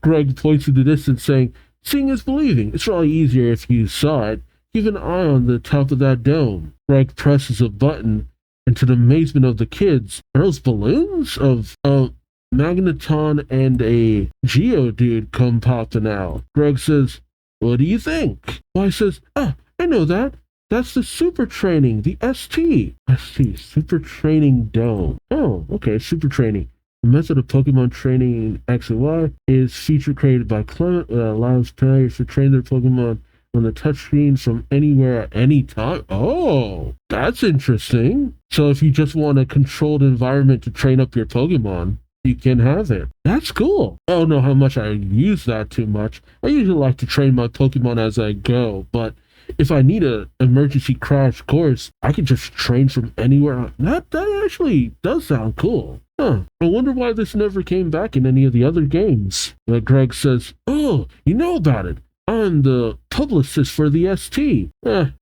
Greg points to the distance saying, seeing is believing. It's probably easier if you saw it. Keep an eye on the top of that dome. Greg presses a button, and to the amazement of the kids, are those balloons of Magneton and a Geodude come popping out. Greg says, what do you think? Y says, I know that. That's the super training, the ST. ST, super training dome. Oh, okay, super training. The method of Pokemon training in X and Y is feature created by Clement that allows players to train their Pokemon on the touchscreen from anywhere at any time. Oh, that's interesting. So if you just want a controlled environment to train up your Pokemon, you can have it. That's cool. I don't know how much I use that too much. I usually like to train my Pokemon as I go, but if I need an emergency crash course, I can just train from anywhere. That actually does sound cool. Huh. I wonder why this never came back in any of the other games. Greg says, oh, you know about it. I'm the publicist for the ST.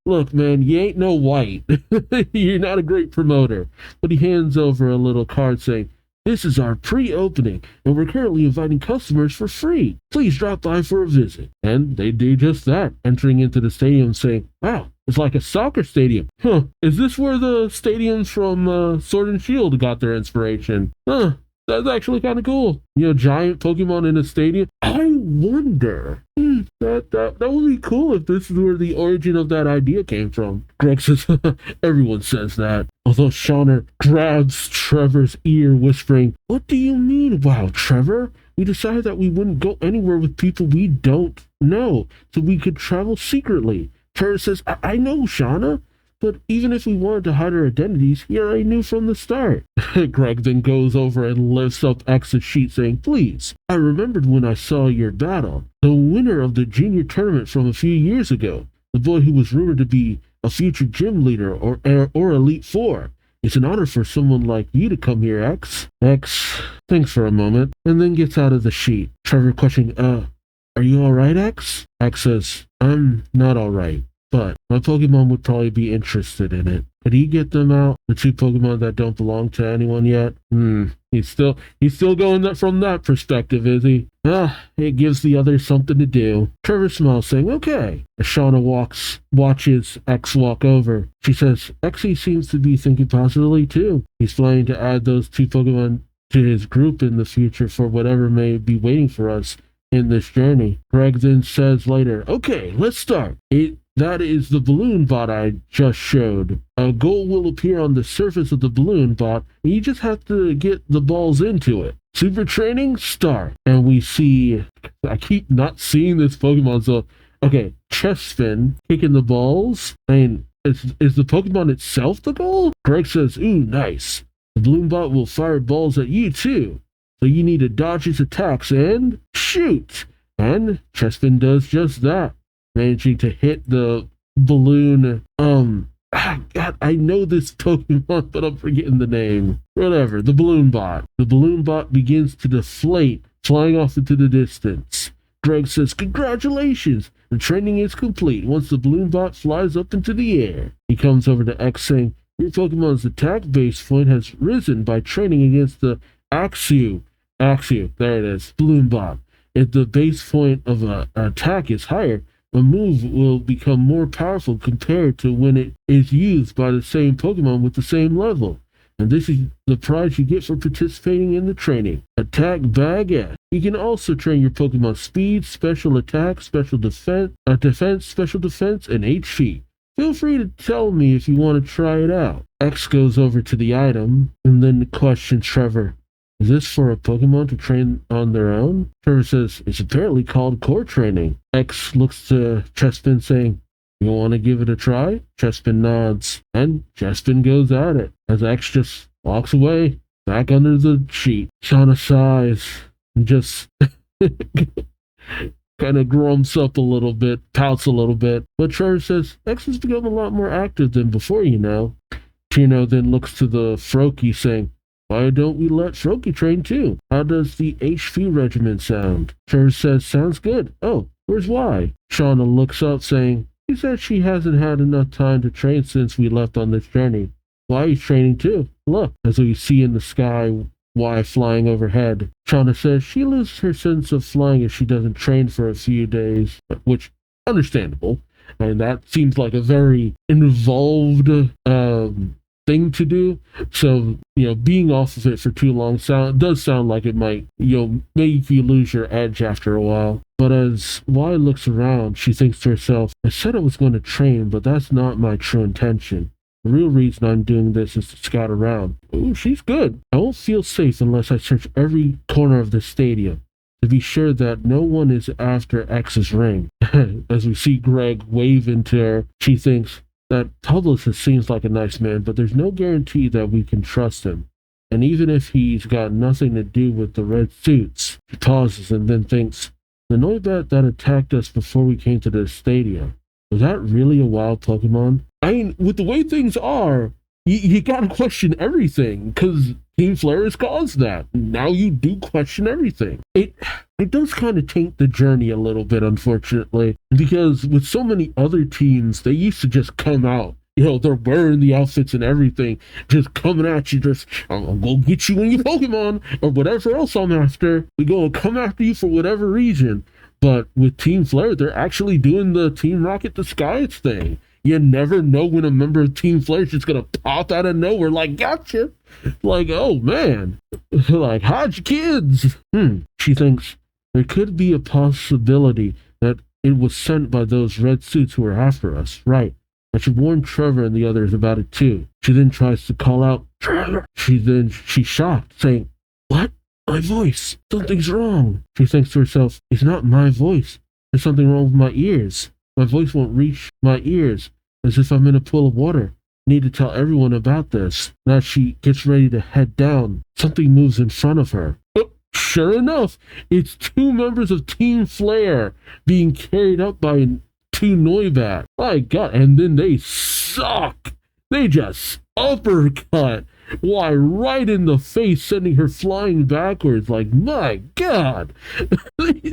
Look, man, you ain't no white. You're not a great promoter. But he hands over a little card saying, this is our pre-opening, and we're currently inviting customers for free. Please drop by for a visit. And they do just that, entering into the stadium saying, wow, it's like a soccer stadium. Huh, is this where the stadiums from Sword and Shield got their inspiration? Huh, that's actually kind of cool. You know, giant Pokemon in a stadium. I wonder. That would be cool if this is where the origin of that idea came from. Greg says, everyone says that. Although Shauna grabs Trevor's ear, whispering, what do you mean, wow, Trevor? We decided that we wouldn't go anywhere with people we don't know, so we could travel secretly. Trevor says, I know, Shauna. But even if we wanted to hide our identities, he already knew from the start. Greg then goes over and lifts up X's sheet saying, please, I remembered when I saw your battle. The winner of the junior tournament from a few years ago. The boy who was rumored to be a future gym leader or Elite Four. It's an honor for someone like you to come here, X. X thinks for a moment and then gets out of the sheet. Trevor questioning, are you alright, X? X says, I'm not alright. But my Pokemon would probably be interested in it. Could he get them out? The 2 Pokemon that don't belong to anyone yet? He's still going from that perspective, is he? It gives the others something to do. Trevor smiles, saying, okay. As Shauna watches X walk over, she says, Xe seems to be thinking positively too. He's planning to add those 2 Pokemon to his group in the future for whatever may be waiting for us in this journey. Greg then says later, okay, let's start. That is the balloon bot I just showed. A goal will appear on the surface of the balloon bot, and you just have to get the balls into it. Super training, start. And we see, I keep not seeing this Pokemon, so, okay, chest spin, kicking the balls. I mean, is the Pokemon itself the goal? Greg says, ooh, nice. The balloon bot will fire balls at you too. so you need to dodge his attacks and shoot. And Chespin does just that, managing to hit the balloon. God, I know this Pokemon, but I'm forgetting the name. Whatever, the balloon bot. The balloon bot begins to deflate, flying off into the distance. Greg says, "Congratulations! The training is complete." Once the balloon bot flies up into the air, he comes over to X saying, "Your Pokemon's attack base point has risen by training against the Axew, there it is, balloon bot. If the base point of an attack is higher, a move will become more powerful compared to when it is used by the same Pokemon with the same level. And this is the prize you get for participating in the training. Attack Bag S. You can also train your Pokemon speed, special attack, special defense, special defense, and HP. Feel free to tell me if you want to try it out." X goes over to the item and then questions Trevor. "Is this for a Pokemon to train on their own?" Trevor says, "It's apparently called core training." X looks to Chespin saying, "You want to give it a try?" Chespin nods, and Chespin goes at it, as X just walks away, back under the sheet. Shauna sighs, and just kind of grumps up a little bit, pouts a little bit. But Trevor says, "X has become a lot more active than before, you know." Chino then looks to the Froakie saying, "Why don't we let Froakie train too? How does the HP regimen sound?" Trevor says, "Sounds good. Oh, where's Y?" Shauna looks up saying, "She said she hasn't had enough time to train since we left on this journey. Y is training too. Look," as we see in the sky Y flying overhead. Shauna says she loses her sense of flying if she doesn't train for a few days, which understandable. And that seems like a very involved thing to do. So, being off of it for too long does sound like it might, make you lose your edge after a while. But as Y looks around, she thinks to herself, "I said I was going to train, but that's not my true intention. The real reason I'm doing this is to scout around." Ooh, she's good. "I won't feel safe unless I search every corner of the stadium to be sure that no one is after X's ring." As we see Greg wave into her, she thinks, that publicist seems like a nice man, but there's no guarantee that we can trust him. And even if he's got nothing to do with the red suits, she pauses and then thinks, the Noibat that attacked us before we came to the stadium, was that really a wild Pokemon? I mean, with the way things are, you gotta question everything, because Team Flare has caused that. Now you do question everything. It does kind of taint the journey a little bit, unfortunately, because with so many other teams, they used to just come out. They're wearing the outfits and everything, just coming at you, just, "I'm gonna get you and your Pokemon," or whatever else I'm after. We gonna come after you for whatever reason. But with Team Flare, they're actually doing the Team Rocket Disguise thing. You never know when a member of Team Flare is just gonna pop out of nowhere, like, "Gotcha!" Like, "Oh man," like, "Hide your kids." She thinks there could be a possibility that it was sent by those red suits who are after us, right? I should warn Trevor and the others about it too. She then tries to call out, "Trevor!" She's shocked, saying, "What? My voice. Something's wrong." She thinks to herself, "It's not my voice. There's something wrong with my ears. My voice won't reach my ears, as if I'm in a pool of water. I need to tell everyone about this." Now she gets ready to head down. Something moves in front of her. Oh, sure enough, it's two members of Team Flare being carried up by two Noibat. My God, and then they suck. They just uppercut Y right in the face, sending her flying backwards. Like, my God. Like,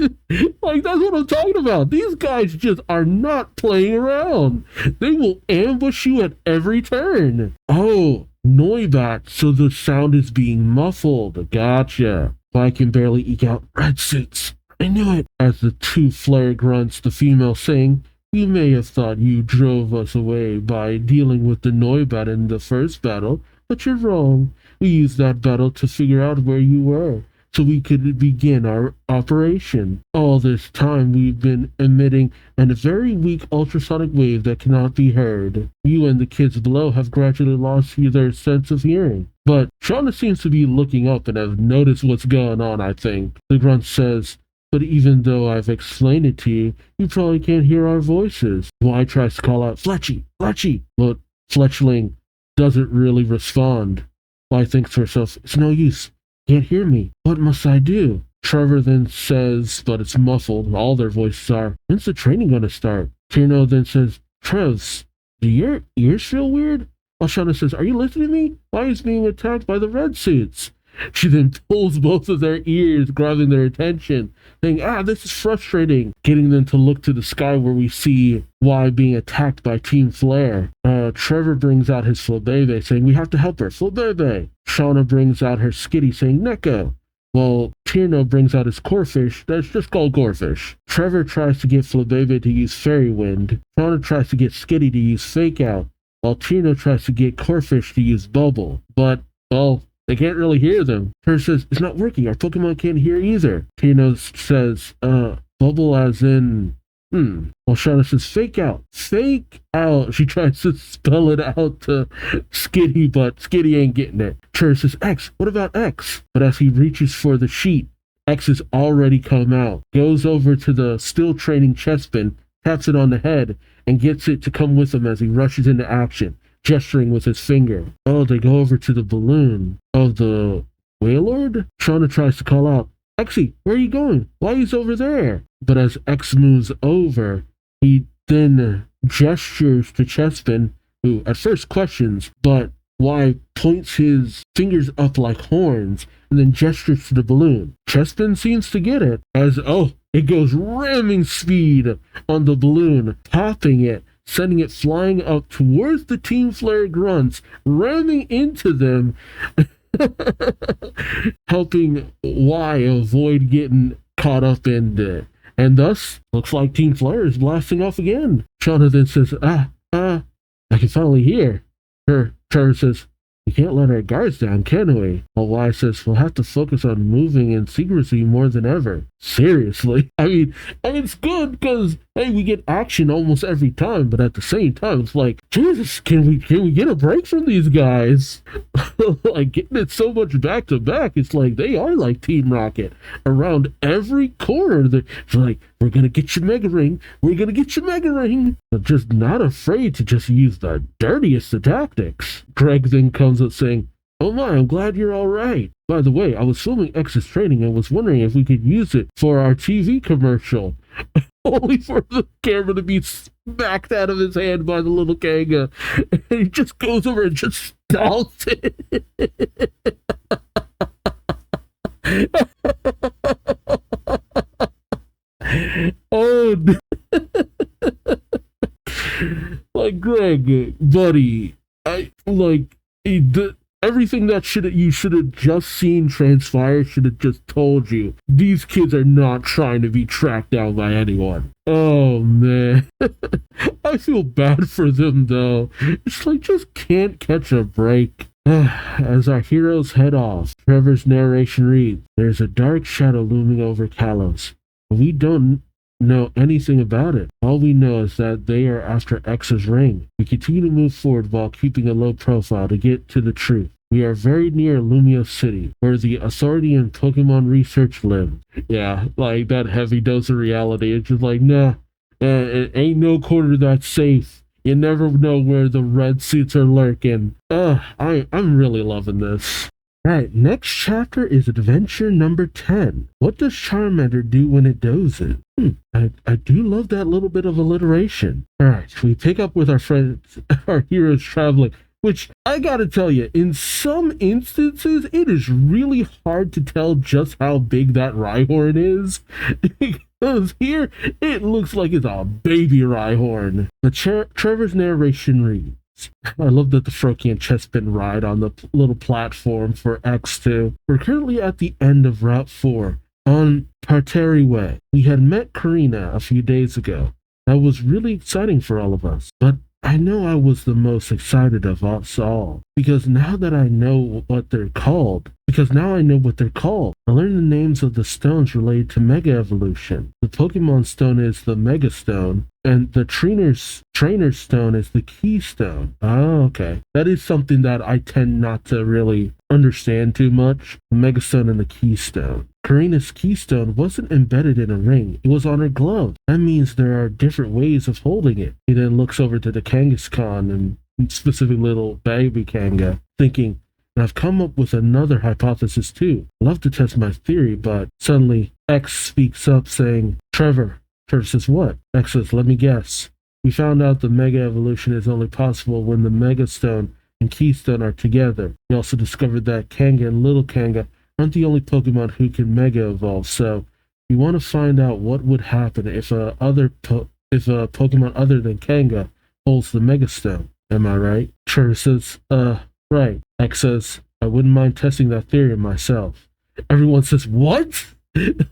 that's what I'm talking about. These guys just are not playing around. They will ambush you at every turn. Oh, Noibat, so the sound is being muffled. Gotcha. I can barely eke out, "Red suits. I knew it." As the two Flare grunts, the female saying, "We may have thought you drove us away by dealing with the Noibat in the first battle, but you're wrong. We used that battle to figure out where you were, so we could begin our operation. All this time we've been emitting a very weak ultrasonic wave that cannot be heard. You and the kids below have gradually lost their sense of hearing." But Shauna seems to be looking up and have noticed what's going on, I think. The grunt says, "But even though I've explained it to you, you probably can't hear our voices." Y tries to call out, "Fletchy, Fletchy," but Fletchling doesn't really respond. Y thinks to herself, "It's no use. can't hear me. What must I do? Trevor then says, but it's muffled, all their voices are, when's the training gonna start? Tierno then says, Trevs, do your ears feel weird? While Shauna says, are you listening to me? Why is being attacked by the red suits? She then pulls both of their ears, grabbing their attention, saying, this is frustrating, getting them to look to the sky where we see Y being attacked by Team Flare. Trevor brings out his Flabebe, saying, we have to help her, Flabebe. Shauna brings out her Skitty, saying, Neko. Well, Tierno brings out his Corfish, that's just called Gorefish. Trevor tries to get Flabebe to use Fairy Wind. Shauna tries to get Skitty to use Fake Out, while Tierno tries to get Corfish to use Bubble. But, well, they can't really hear them. Trevor says, it's not working, our Pokemon can't hear either. Tierno says, Bubble as in, Well, Shauna says, fake out. Fake out. She tries to spell it out to Skitty, but Skitty ain't getting it. Trevor says, X, what about X? But as he reaches for the sheet, X has already come out, goes over to the still training Chespin, taps it on the head, and gets it to come with him as he rushes into action, gesturing with his finger. Oh, they go over to the balloon of the Wailord? Shauna tries to call out, Exy, where are you going? Why he's over there? But as X moves over, he then gestures to Chespin, who at first questions, but Y points his fingers up like horns and then gestures to the balloon. Chespin seems to get it, as it goes ramming speed on the balloon, popping it, sending it flying up towards the Team Flare grunts, ramming into them, helping Y avoid getting caught up in it. And thus, looks like Team Flare is blasting off again. Shauna then says, I can finally hear her. Trevor says, we can't let our guards down, can we? While Y says, we'll have to focus on moving in secrecy more than ever. Seriously? I mean, and it's good because, hey, we get action almost every time, but at the same time, it's like, Jesus, can we get a break from these guys? Like, getting it so much back to back, it's like, they are like Team Rocket. Around every corner, it's like, we're gonna get your Mega Ring, we're gonna get your Mega Ring. But just not afraid to just use the dirtiest of tactics. Greg then comes up saying, oh my, I'm glad you're all right. By the way, I was filming X's training and was wondering if we could use it for our TV commercial. Only for the camera to be smacked out of his hand by the little Kanga. And he just goes over and just stomps it. Oh, like, Greg, buddy, everything that you should have just seen transpire should have just told you. These kids are not trying to be tracked down by anyone. Oh, man. I feel bad for them, though. It's like, just can't catch a break. As our heroes head off, Trevor's narration reads, there's a dark shadow looming over Kalos. We don't know anything about it. All we know is that they are after X's ring. We continue to move forward while keeping a low profile to get to the truth. We are very near Lumio City, where the authority and Pokemon research live. Yeah, like that heavy dose of reality. It's just like, nah, it ain't no corner that's safe. You never know where the red suits are lurking. I'm really loving this. Alright, next chapter is adventure number 10. What does Charmander do when it dozes? I do love that little bit of alliteration. Alright, we pick up with our friends, our heroes traveling, which I gotta tell you, in some instances, it is really hard to tell just how big that Rhyhorn is. Because here, it looks like it's a baby Rhyhorn. Trevor's narration reads, I love that the Froakie and Chespin ride on the little platform for X2. We're currently at the end of Route 4 on Parteri Way. We had met Karina a few days ago. That was really exciting for all of us. But I know I was the most excited of us all. Because now I know what they're called. I learned the names of the stones related to Mega Evolution. The Pokemon Stone is the Mega Stone, and the Trainer's Stone is the Keystone. Oh, okay. That is something that I tend not to really understand too much. The Mega Stone and the Keystone. Karina's Keystone wasn't embedded in a ring. It was on her glove. That means there are different ways of holding it. He then looks over to the Kangaskhan and specific little baby Kanga, thinking, And I've come up with another hypothesis too. I'd love to test my theory, but suddenly X speaks up saying, Trevor. Trevor says, what? X says, let me guess. We found out the mega evolution is only possible when the Mega Stone and Keystone are together. We also discovered that Kanga and Little Kanga aren't the only Pokemon who can mega evolve, so we want to find out what would happen if a Pokemon other than Kanga holds the Mega Stone. Am I right? Trevor says, right. X says, I wouldn't mind testing that theory myself. Everyone says, what?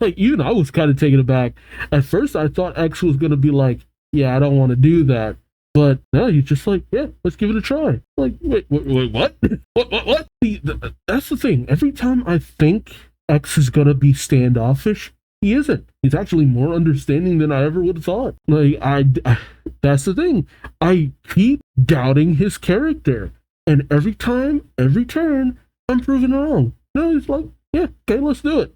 Like, even I was kind of taken aback. At first, I thought X was going to be like, yeah, I don't want to do that. But now you're just like, yeah, let's give it a try. Like, wait, what? What? That's the thing. Every time I think X is going to be standoffish, he isn't. He's actually more understanding than I ever would have thought. Like, that's the thing. I keep doubting his character. And every time, every turn, I'm proven wrong. No, he's like, yeah, okay, let's do it.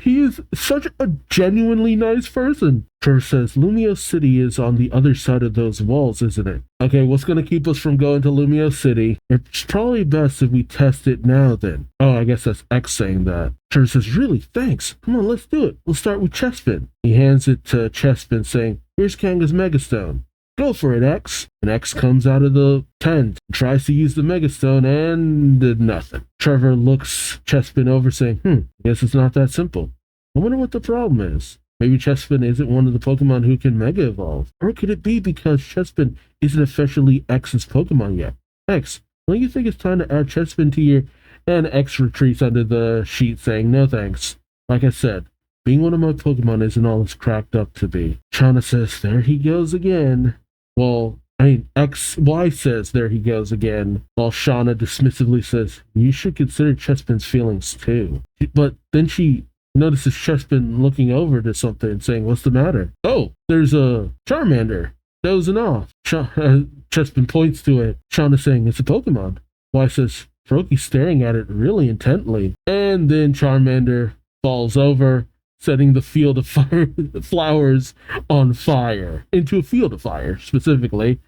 He is such a genuinely nice person. Trevor says, Lumio City is on the other side of those walls, isn't it? Okay, what's going to keep us from going to Lumio City? It's probably best if we test it now then. Oh, I guess that's X saying that. Trevor says, really? Thanks. Come on, let's do it. We'll start with Chespin. He hands it to Chespin saying, here's Kanga's Megastone. Go for it, X. And X comes out of the tent, tries to use the Megastone, and did nothing. Trevor looks Chespin over saying, I guess it's not that simple. I wonder what the problem is. Maybe Chespin isn't one of the Pokemon who can Mega Evolve. Or could it be because Chespin isn't officially X's Pokemon yet? X, don't you think it's time to add Chespin to your... And X retreats under the sheet saying, no thanks. Like I said, being one of my Pokemon isn't all it's cracked up to be. Shauna says, there he goes again. Well, XY says, there he goes again, while Shauna dismissively says, you should consider Chespin's feelings too. But then she notices Chespin looking over to something and saying, what's the matter? Oh, there's a Charmander dozing off. Chespin points to it. Shauna saying, it's a Pokemon. Y says, Froakie staring at it really intently. And then Charmander falls over, setting the field of fire, flowers on fire, into a field of fire, specifically.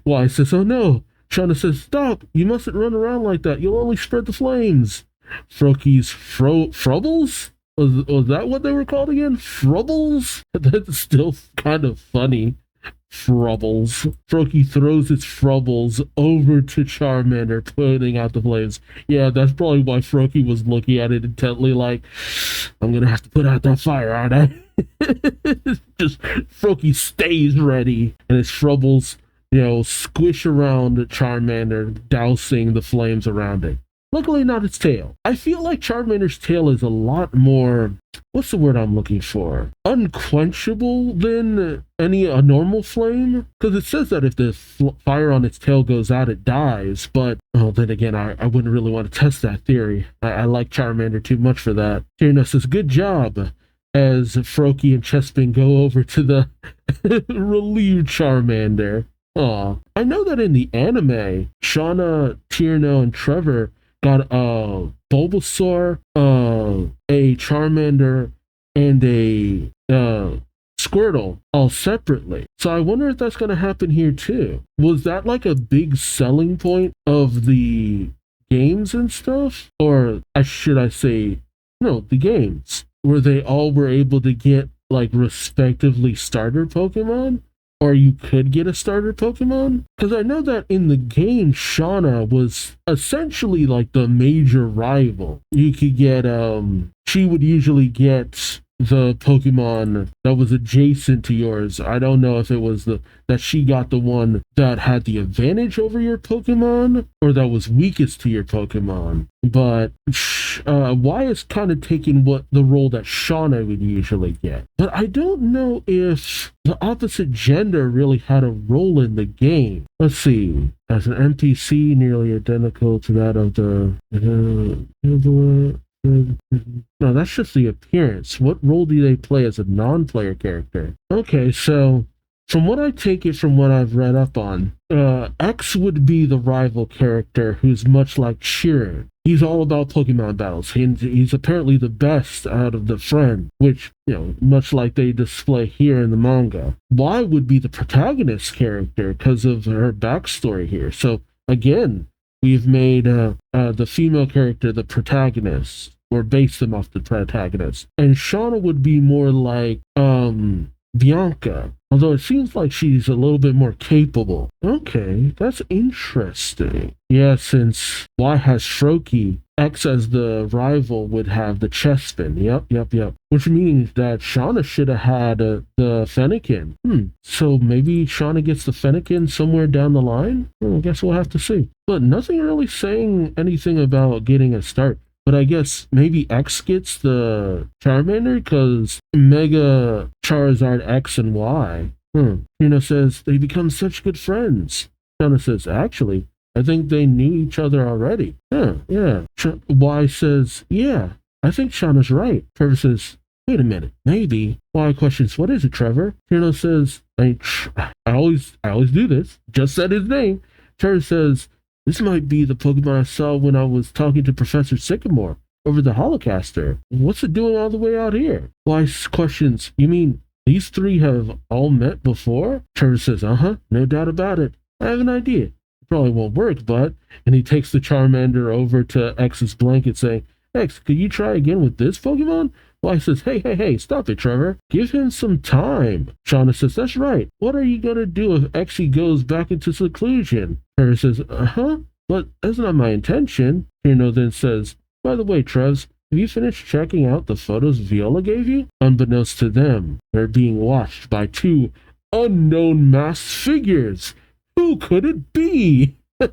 Y says, oh no. Shauna says, stop, you mustn't run around like that, you'll only spread the flames. Froakie's Frubbles? Was that what they were called again? Frubbles? That's still kind of funny. Frubbles. Froakie throws its Frubbles over to Charmander, putting out the flames. Yeah, that's probably why Froakie was looking at it intently like, I'm gonna have to put out that fire, aren't I? Just Froakie stays ready, and its Frubbles, squish around Charmander, dousing the flames around it. Luckily not its tail. I feel like Charmander's tail is a lot more, what's the word I'm looking for? Unquenchable than a normal flame? Because it says that if the fire on its tail goes out, it dies. But, then again, I wouldn't really want to test that theory. I like Charmander too much for that. Tierna says, good job, as Froakie and Chespin go over to the relieved Charmander. Aw. I know that in the anime, Shauna, Tierno, and Trevor got a Bulbasaur, a Charmander, and a Squirtle all separately. So I wonder if that's going to happen here too. Was that like a big selling point of the games and stuff? Or should I say, no, the games, where they all were able to get like respectively starter Pokemon? Or you could get a starter Pokemon? Because I know that in the game, Shauna was essentially like the major rival. You could get, she would usually get the Pokemon that was adjacent to yours. I don't know if it was that she got the one that had the advantage over your Pokemon or that was weakest to your Pokemon. But Y is kind of taking the role that Shauna would usually get. But I don't know if the opposite gender really had a role in the game. Let's see. As an NPC nearly identical to that of the no, that's just the appearance. What role do they play as a non-player character? Okay, so from what I take it from what I've read up on, X would be the rival character who's much like Sheeran. He's all about Pokemon battles. He's apparently the best out of the friend, which, much like they display here in the manga. Y would be the protagonist character because of her backstory here. So again, we've made the female character the protagonist, or based them off the protagonist. And Shauna would be more like Bianca, although it seems like she's a little bit more capable. Okay, that's interesting. Yeah, since Y has Shroki, X as the rival would have the chest spin. Yep. Which means that Shauna should have had the Fennekin. So maybe Shauna gets the Fennekin somewhere down the line? I guess we'll have to see. But nothing really saying anything about getting a start. But I guess maybe X gets the Charmander because Mega Charizard X and Y. Says they become such good friends. Shauna says, actually, I think they knew each other already. Yeah. Y says, yeah, I think Shauna's right. Trevor says, wait a minute, maybe. Y questions, what is it, Trevor? Says, I always do this. Just said his name. Trevor says, this might be the Pokemon I saw when I was talking to Professor Sycamore over the Holocaster. What's it doing all the way out here? Y questions, you mean these three have all met before? Trevor says, no doubt about it. I have an idea. It probably won't work, but... And he takes the Charmander over to X's blanket saying, X, could you try again with this Pokemon? Y says, hey, stop it, Trevor. Give him some time. Shauna says, that's right. What are you going to do if Exy goes back into seclusion? Trevor says, but that's not my intention. Then says, by the way, Trevs, have you finished checking out the photos Viola gave you? Unbeknownst to them, they're being watched by two unknown masked figures. Who could it be? No,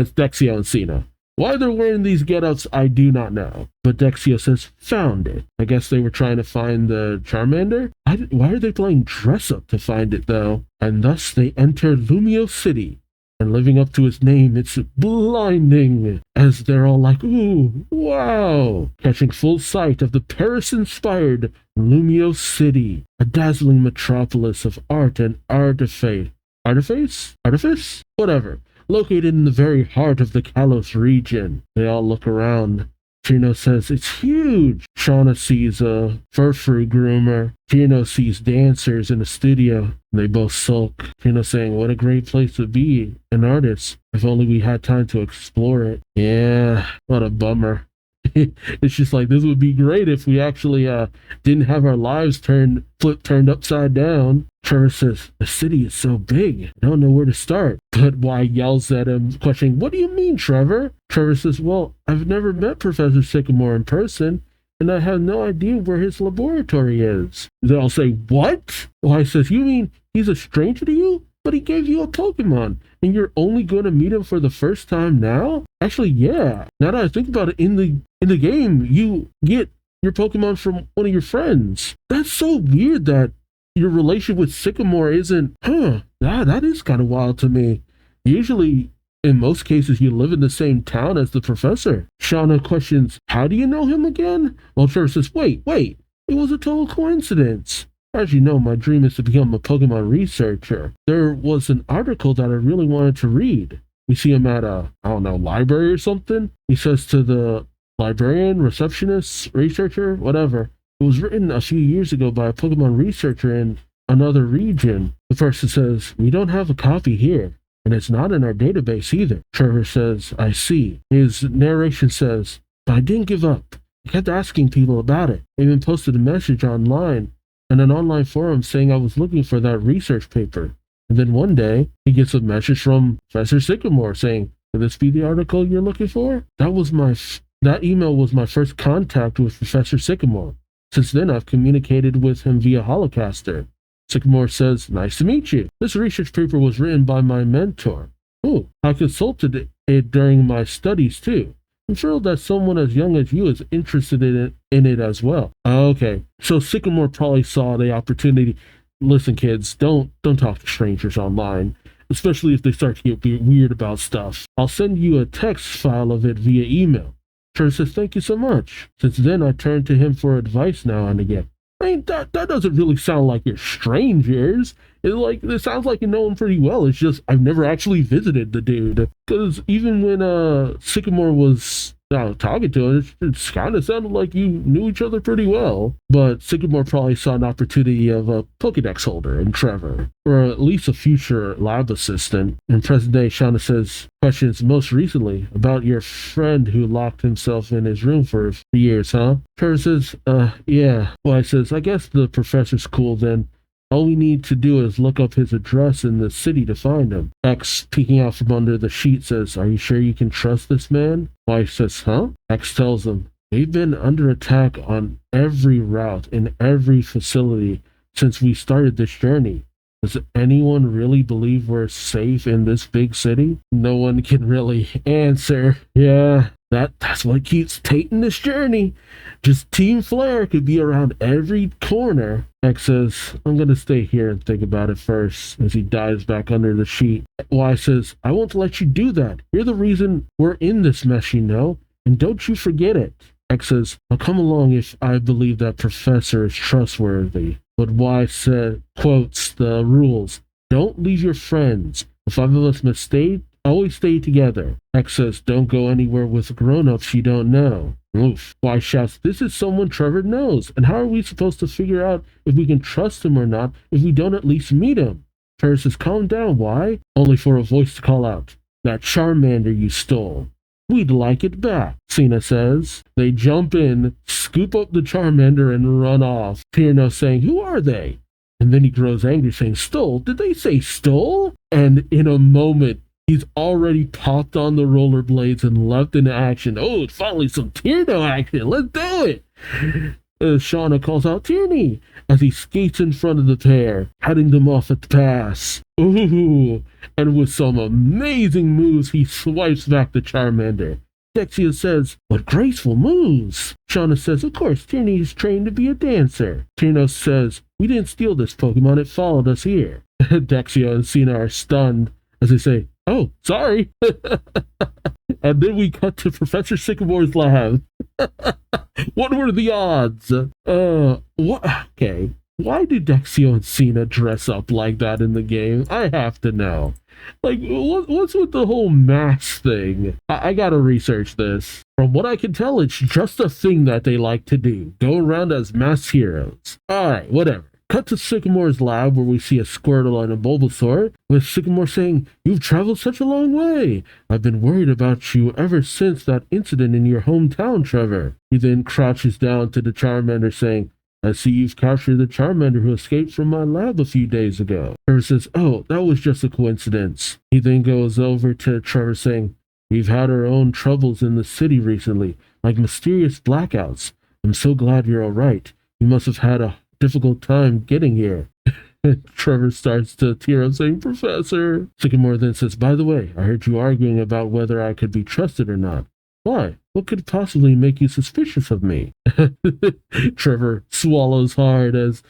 it's Dexio and Cena. Why they're wearing these get-ups, I do not know. But Dexio says, found it. I guess they were trying to find the Charmander? Why are they playing dress-up to find it, though? And thus they enter Lumio City. And living up to its name, it's blinding. As they're all like, ooh, wow. Catching full sight of the Paris-inspired Lumio City. A dazzling metropolis of art and artifice? Artifice? Whatever. Located in the very heart of the Kalos region. They all look around. Chino says, it's huge. Shauna sees a furfrou groomer. Chino sees dancers in a studio. They both sulk. Chino saying, what a great place to be an artist. If only we had time to explore it. Yeah, what a bummer. It's just like, this would be great if we actually didn't have our lives turned upside down. Trevor says, the city is so big, I don't know where to start. But Y yells at him, questioning, what do you mean, Trevor? Trevor says, well, I've never met Professor Sycamore in person, and I have no idea where his laboratory is. They all say, what? Y says, you mean he's a stranger to you? But he gave you a Pokemon, and you're only going to meet him for the first time now? Actually, yeah. Now that I think about it, in the game, you get your Pokemon from one of your friends. That's so weird that your relationship with Sycamore isn't, that is kind of wild to me. Usually, in most cases, you live in the same town as the professor. Shauna questions, how do you know him again? Well, Trevor says, wait, it was a total coincidence. As you know, my dream is to become a Pokemon researcher. There was an article that I really wanted to read. We see him at a, library or something. He says to the librarian, receptionist, researcher, whatever, it was written a few years ago by a Pokemon researcher in another region. The person says, we don't have a copy here, and it's not in our database either. Trevor says, I see. His narration says, but I didn't give up. I kept asking people about it. I even posted a message online in an online forum saying I was looking for that research paper. And then one day, he gets a message from Professor Sycamore saying, could this be the article you're looking for? That email was my first contact with Professor Sycamore. Since then, I've communicated with him via Holocaster. Sycamore says, nice to meet you. This research paper was written by my mentor. Oh, I consulted it during my studies too. I'm thrilled that someone as young as you is interested in it as well. Okay, so Sycamore probably saw the opportunity. Listen, kids, don't talk to strangers online, especially if they start to get weird about stuff. I'll send you a text file of it via email. Trevor says, thank you so much. Since then, I turn to him for advice now and again. I mean, that doesn't really sound like you're strangers. It sounds like you know him pretty well. It's just I've never actually visited the dude. Because even when Sycamore was Now, talking to him, it's kind of sounded like you knew each other pretty well. But Sycamore probably saw an opportunity of a Pokedex holder in Trevor, or at least a future lab assistant. In present day, Shauna says, questions most recently about your friend who locked himself in his room for years, huh? Trevor says, yeah. Why says, I guess the professor's cool then. All we need to do is look up his address in the city to find him. X, peeking out from under the sheet, says, are you sure you can trust this man? Y says, huh? X tells him, we've been under attack on every route in every facility since we started this journey. Does anyone really believe we're safe in this big city? No one can really answer. Yeah, that's what keeps taking this journey. Just Team Flare could be around every corner. X says, I'm gonna stay here and think about it first, as he dives back under the sheet. Y says, I won't let you do that. You're the reason we're in this mess, you know, and don't you forget it. X says, I'll come along if I believe that professor is trustworthy. But Y said, quotes the rules. Don't leave your friends. The five of us must always stay together. X says, don't go anywhere with grown-ups you don't know. Oof. Y shouts, this is someone Trevor knows, and how are we supposed to figure out if we can trust him or not if we don't at least meet him? Trevor says, calm down, Y. Only for a voice to call out, that Charmander you stole. We'd like it back, Cena says. They jump in, scoop up the Charmander, and run off. Tierno saying, who are they? And then he grows angry, saying, stole? Did they say stole? And in a moment, he's already popped on the rollerblades and leapt into action. Oh, it's finally some Tierno action. Let's do it. Shauna calls out Tierney as he skates in front of the pair, heading them off at the pass. Ooh, and with some amazing moves, he swipes back the Charmander. Dexia says, what graceful moves. Shauna says, of course, Tierney is trained to be a dancer. Tierno says, we didn't steal this Pokemon, it followed us here. Dexia and Cena are stunned as they say, oh, sorry. And then we cut to Professor Sycamore's lab. What were the odds? What? Okay. Why do Dexio and Cena dress up like that in the game? I have to know. Like, what's with the whole mask thing? I gotta research this. From what I can tell, it's just a thing that they like to do. Go around as masked heroes. Alright, whatever. Cut to Sycamore's lab where we see a Squirtle and a Bulbasaur, with Sycamore saying, you've traveled such a long way. I've been worried about you ever since that incident in your hometown, Trevor. He then crouches down to the Charmander saying, I see you've captured the Charmander who escaped from my lab a few days ago. Trevor says, oh, that was just a coincidence. He then goes over to Trevor saying, we've had our own troubles in the city recently, like mysterious blackouts. I'm so glad you're all right. You must have had a difficult time getting here. Trevor starts to tear up saying, Professor. Sycamore then says, by the way, I heard you arguing about whether I could be trusted or not. Why? What could possibly make you suspicious of me? Trevor swallows hard as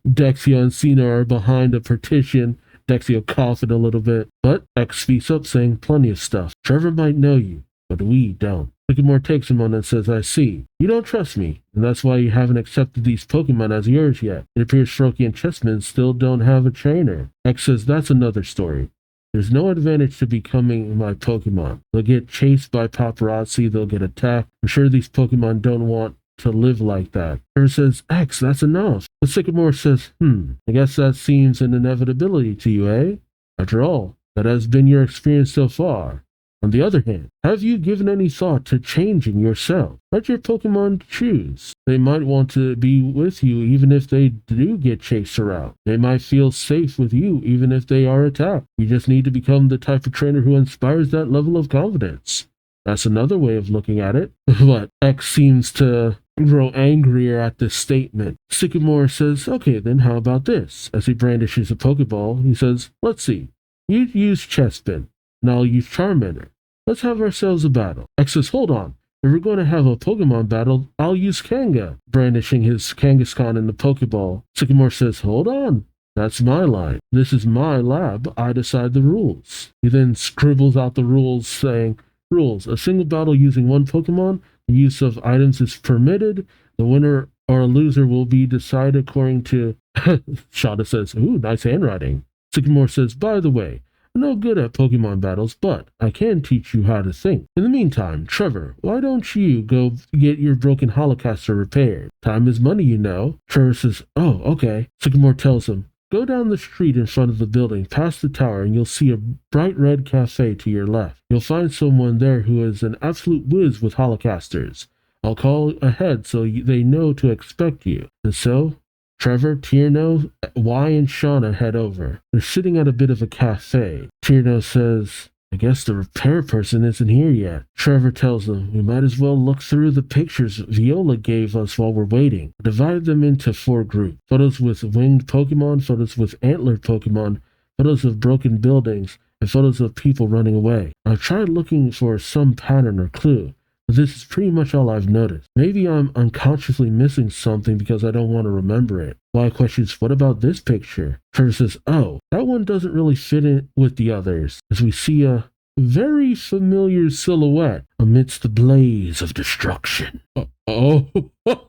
Dexio and Cena are behind a partition. Dexio coughing a little bit, but X speaks up saying plenty of stuff. Trevor might know you, but we don't. Sycamore takes him on and says, I see. You don't trust me, and that's why you haven't accepted these Pokemon as yours yet. It appears Froakie and Chessman still don't have a trainer. X says, that's another story. There's no advantage to becoming my Pokemon. They'll get chased by paparazzi, they'll get attacked. I'm sure these Pokemon don't want to live like that. Trevor says, X, that's enough. But Sycamore says, I guess that seems an inevitability to you, eh? After all, that has been your experience so far. On the other hand, have you given any thought to changing yourself? Let your Pokemon choose. They might want to be with you even if they do get chased around. They might feel safe with you even if they are attacked. You just need to become the type of trainer who inspires that level of confidence. That's another way of looking at it. But X seems to grow angrier at this statement. Sycamore says, okay, then how about this? As he brandishes a Pokeball, he says, let's see. You use Chespin, and I'll use Charmander. Let's have ourselves a battle. X says, hold on. If we're going to have a Pokemon battle, I'll use Kanga, brandishing his Kangaskhan in the Pokeball. Sycamore says, hold on. That's my line. This is my lab. I decide the rules. He then scribbles out the rules saying, rules. A single battle using one Pokemon. The use of items is permitted. The winner or a loser will be decided according to... Shada says, ooh, nice handwriting. Sycamore says, by the way, I'm no good at Pokemon battles, but I can teach you how to think. In the meantime, Trevor, why don't you go get your broken holocaster repaired? Time is money, you know. Trevor says, oh, okay. Sycamore tells him, go down the street in front of the building, past the tower, and you'll see a bright red cafe to your left. You'll find someone there who is an absolute whiz with holocasters. I'll call ahead so they know to expect you. And so, Trevor, Tierno, Y, and Shauna head over. They're sitting at a bit of a cafe. Tierno says, I guess the repair person isn't here yet. Trevor tells them, we might as well look through the pictures Viola gave us while we're waiting. Divide them into 4 groups. Photos with winged Pokemon, photos with antlered Pokemon, photos of broken buildings, and photos of people running away. I've tried looking for some pattern or clue, but this is pretty much all I've noticed. Maybe I'm unconsciously missing something because I don't want to remember it. Why questions, what about this picture? Trevor says, oh, that one doesn't really fit in with the others, as we see a very familiar silhouette amidst the blaze of destruction. Oh, oh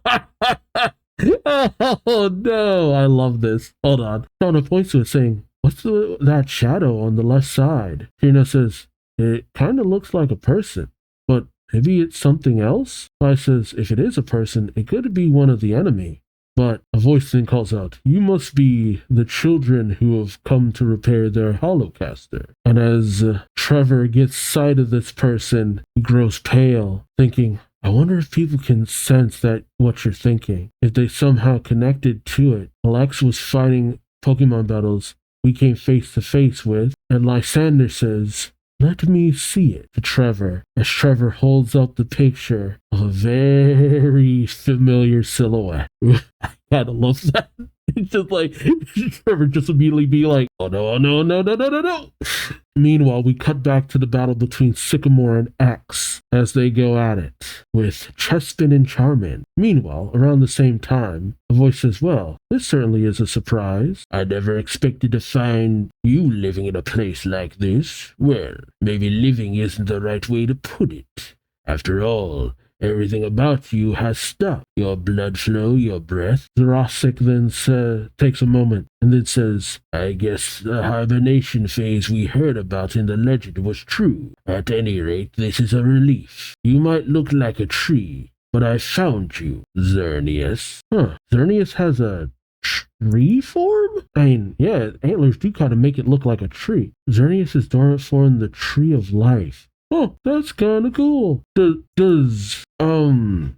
no, I love this. Hold on. Shauna points to it saying, what's that shadow on the left side? Tina says, it kind of looks like a person, but maybe it's something else? I says, if it is a person, it could be one of the enemy. But a voice then calls out, you must be the children who have come to repair their holocaster. And as Trevor gets sight of this person, he grows pale, thinking, I wonder if people can sense that what you're thinking. If they somehow connected to it. Alex was fighting Pokemon battles we came face to face with, and Lysander says, let me see it to Trevor, as Trevor holds up the picture of a very familiar silhouette. I kind of love that. It's just like, Trevor just immediately be like, oh no, oh no, no, no, no, no, no. Meanwhile, we cut back to the battle between Sycamore and X as they go at it, with Chespin and Charmin. Meanwhile, around the same time, a voice says, well, this certainly is a surprise. I never expected to find you living in a place like this. Well, maybe living isn't the right way to put it. After all, everything about you has stopped. Your blood flow, your breath. Zerosik then takes a moment and then says, I guess the hibernation phase we heard about in the legend was true. At any rate, this is a relief. You might look like a tree, but I found you, Xerneas. Xerneas has a tree form? I mean, yeah, antlers do kind of make it look like a tree. Xerneas is dormant form the tree of life. Oh, that's kind of cool. Does Yveltal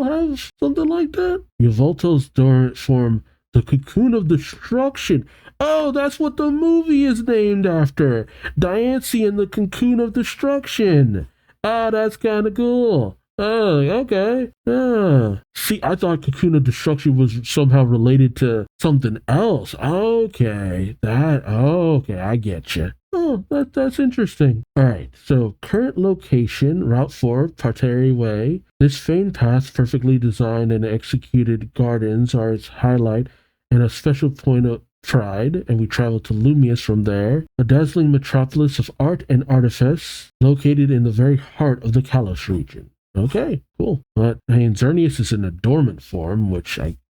have something like that? Yveltal's dormant form, the cocoon of destruction. Oh, that's what the movie is named after. Diancie and the cocoon of destruction. Ah, that's kind of cool. Oh, okay. See, I thought cocoon of destruction was somehow related to something else. Okay, I get you. Oh, that's interesting. All right, so current location, Route 4, Parterre Way. This famed path, perfectly designed and executed gardens are its highlight and a special point of pride, and we travel to Lumius from there, a dazzling metropolis of art and artifice located in the very heart of the Kalos region. Okay, cool. But, I mean, Xerneas is in a dormant form,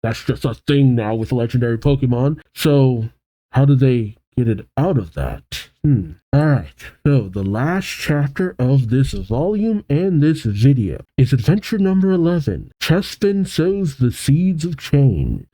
that's just a thing now with legendary Pokemon. So, how do they get it out of that? Alright, so the last chapter of this volume and this video is adventure number 11. Chespin sows the seeds of change.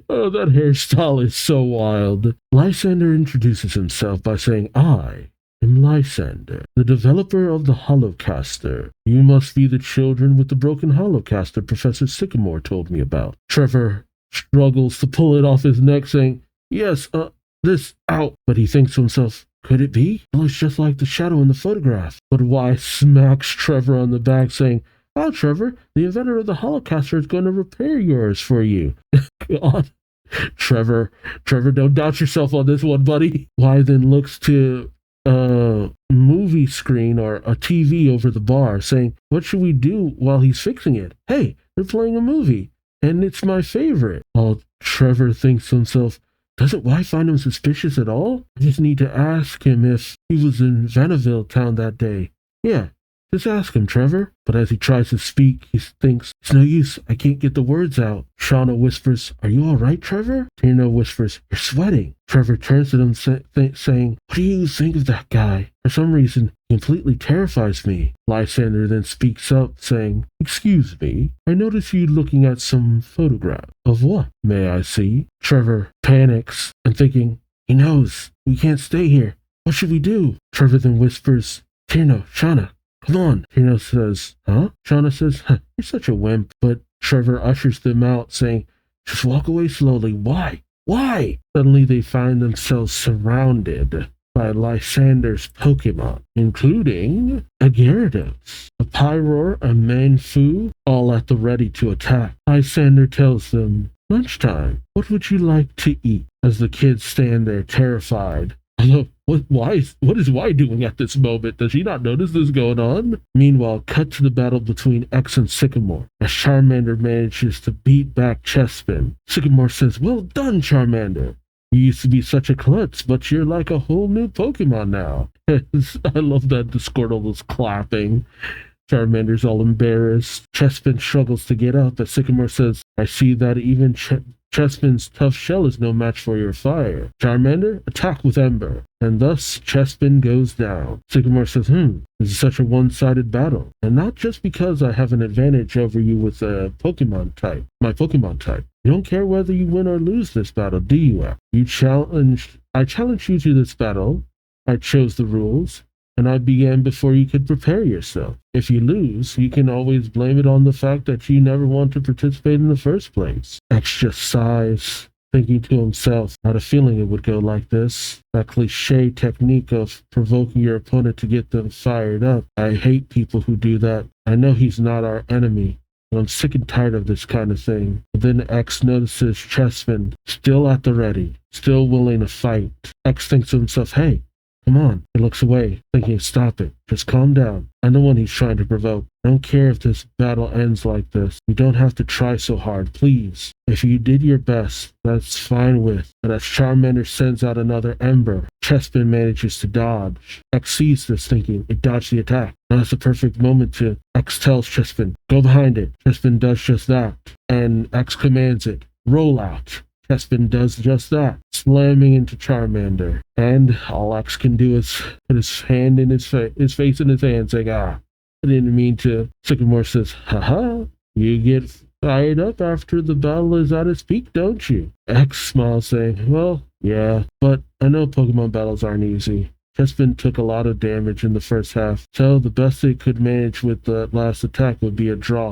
Oh, that hairstyle is so wild. Lysander introduces himself by saying, I am Lysander, the developer of the Holocaster. You must be the children with the broken Holocaster Professor Sycamore told me about. Trevor struggles to pull it off his neck, saying, yes, this out. But he thinks to himself, could it be? It looks just like the shadow in the photograph. But Y smacks Trevor on the back, saying, oh, Trevor, the inventor of the Holocaster is going to repair yours for you. God. Trevor, don't doubt yourself on this one, buddy. Y then looks to a movie screen or a TV over the bar, saying, what should we do while he's fixing it? Hey, they're playing a movie, and it's my favorite. While Trevor thinks to himself, doesn't Y find him suspicious at all? I just need to ask him if he was in Vanderbilt town that day. Yeah, Just ask him, Trevor. But as he tries to speak, he thinks, it's no use. I can't get the words out. Shauna whispers, are you all right, Trevor? Tierno whispers, you're sweating. Trevor turns to them saying, what do you think of that guy? For some reason, he completely terrifies me. Lysander then speaks up, saying, excuse me, I notice you looking at some photograph. Of what, may I see? Trevor panics and thinking, he knows. We can't stay here. What should we do? Trevor then whispers, Tierno, Shauna, come on. Tierno says, huh? Shauna says, you're such a wimp. But Trevor ushers them out, saying, just walk away slowly. Why? Why? Suddenly they find themselves surrounded by Lysander's Pokémon, including a Gyarados, a Pyroar, a Manfu, all at the ready to attack. Lysander tells them, lunchtime, what would you like to eat? As the kids stand there terrified. Although, what is Y doing at this moment? Does she not notice this going on? Meanwhile, cut to the battle between X and Sycamore, as Charmander manages to beat back Chespin. Sycamore says, well done, Charmander. You used to be such a klutz, but you're like a whole new Pokemon now. I love that the Squirtle was clapping. Charmander's all embarrassed. Chespin struggles to get up, as Sycamore says, I see that even Chespin's tough shell is no match for your fire. Charmander, attack with Ember. And thus, Chespin goes down. Sycamore says, this is such a one-sided battle. And not just because I have an advantage over you with my Pokemon type. You don't care whether you win or lose this battle, do you, Al? I challenged you to this battle. I chose the rules. And I began before you could prepare yourself. If you lose, you can always blame it on the fact that you never wanted to participate in the first place. X just sighs, thinking to himself, I had a feeling it would go like this. That cliche technique of provoking your opponent to get them fired up. I hate people who do that. I know he's not our enemy, but I'm sick and tired of this kind of thing. But then X notices Chespin still at the ready, still willing to fight. X thinks to himself, hey, come on. He looks away, thinking, stop it. Just calm down. I know what he's trying to provoke. I don't care if this battle ends like this. You don't have to try so hard, please. If you did your best, that's fine with. But as Charmander sends out another Ember, Chespin manages to dodge. X sees this, thinking, it dodged the attack. Now it's the perfect moment to... X tells Chespin, go behind it. Chespin does just that. And X commands it, roll out. Chespin does just that, slamming into Charmander. And all X can do is put his hand in his face in his hand, saying, I didn't mean to. Sycamore says, haha, you get fired up after the battle is at its peak, don't you? X smiles, saying, well, yeah, but I know Pokemon battles aren't easy. Chespin took a lot of damage in the first half, so the best they could manage with the last attack would be a draw,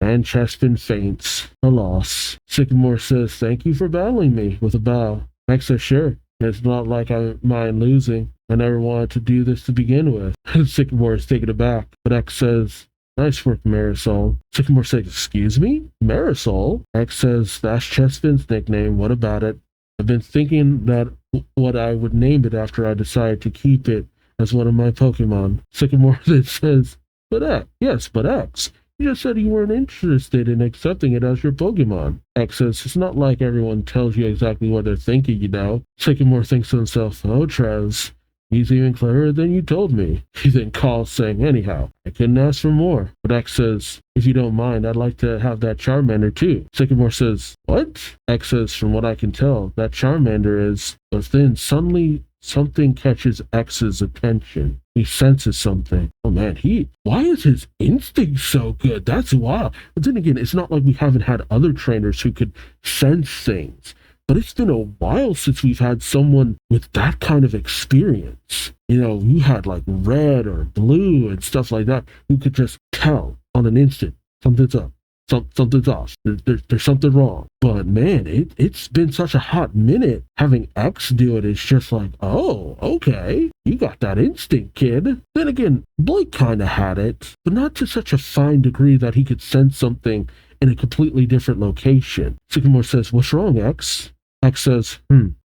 and Chespin faints. A loss. Sycamore says, thank you for battling me, with a bow. X says, sure, it's not like I mind losing. I never wanted to do this to begin with. Sycamore is taken aback, but X says, nice work, Marisol. Sycamore says, excuse me? Marisol? X says, that's Chespin's nickname, what about it? I've been thinking that what I would name it after I decided to keep it as one of my Pokemon. Sycamore then says, but X, you just said you weren't interested in accepting it as your Pokemon. X says, it's not like everyone tells you exactly what they're thinking, you know. Sycamore thinks to himself, oh, Trez, he's even cleverer than you told me. He then calls, saying, anyhow, I couldn't ask for more. But X says, if you don't mind, I'd like to have that Charmander too. Sycamore says, what? X says, from what I can tell, that Charmander is... But then suddenly something catches X's attention. He senses something. Oh man, why is his instinct so good? That's wild. But then again, it's not like we haven't had other trainers who could sense things. But it's been a while since we've had someone with that kind of experience. You know, you had like red or blue and stuff like that who could just tell on an instant something's up, something's off, there's something wrong. But man, it's been such a hot minute. Having X do it is just like, oh, okay, you got that instinct, kid. Then again, Blake kind of had it, but not to such a fine degree that he could sense something in a completely different location. Sycamore says, what's wrong, X? X says,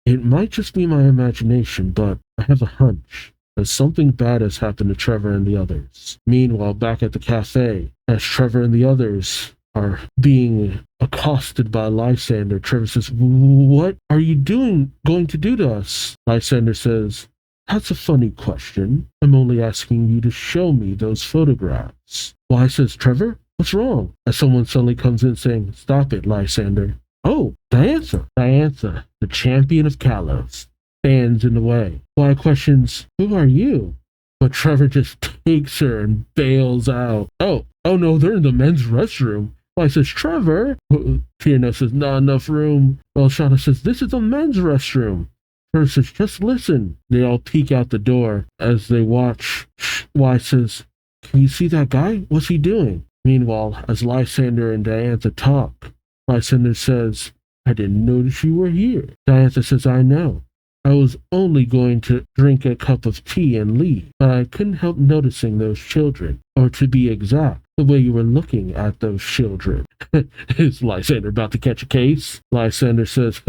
it might just be my imagination, but I have a hunch that something bad has happened to Trevor and the others. Meanwhile, back at the cafe, as Trevor and the others are being accosted by Lysander, Trevor says, what are you going to do to us? Lysander says, That's a funny question. I'm only asking you to show me those photographs. Why, says Trevor, what's wrong? As someone suddenly comes in saying, stop it, Lysander. Oh, Diantha. Diantha, the champion of Kalos, stands in the way. Why questions, who are you? But Trevor just takes her and bails out. Oh no, they're in the men's restroom. Why, says Trevor. Tierna says, not enough room. Well, Shauna says, this is the men's restroom. Trevor says, just listen. They all peek out the door as they watch. Why, says, can you see that guy? What's he doing? Meanwhile, as Lysander and Diantha talk, Lysander says, I didn't notice you were here. Diantha says, I know. I was only going to drink a cup of tea and leave, but I couldn't help noticing those children, or to be exact, the way you were looking at those children. Is Lysander about to catch a case? Lysander says,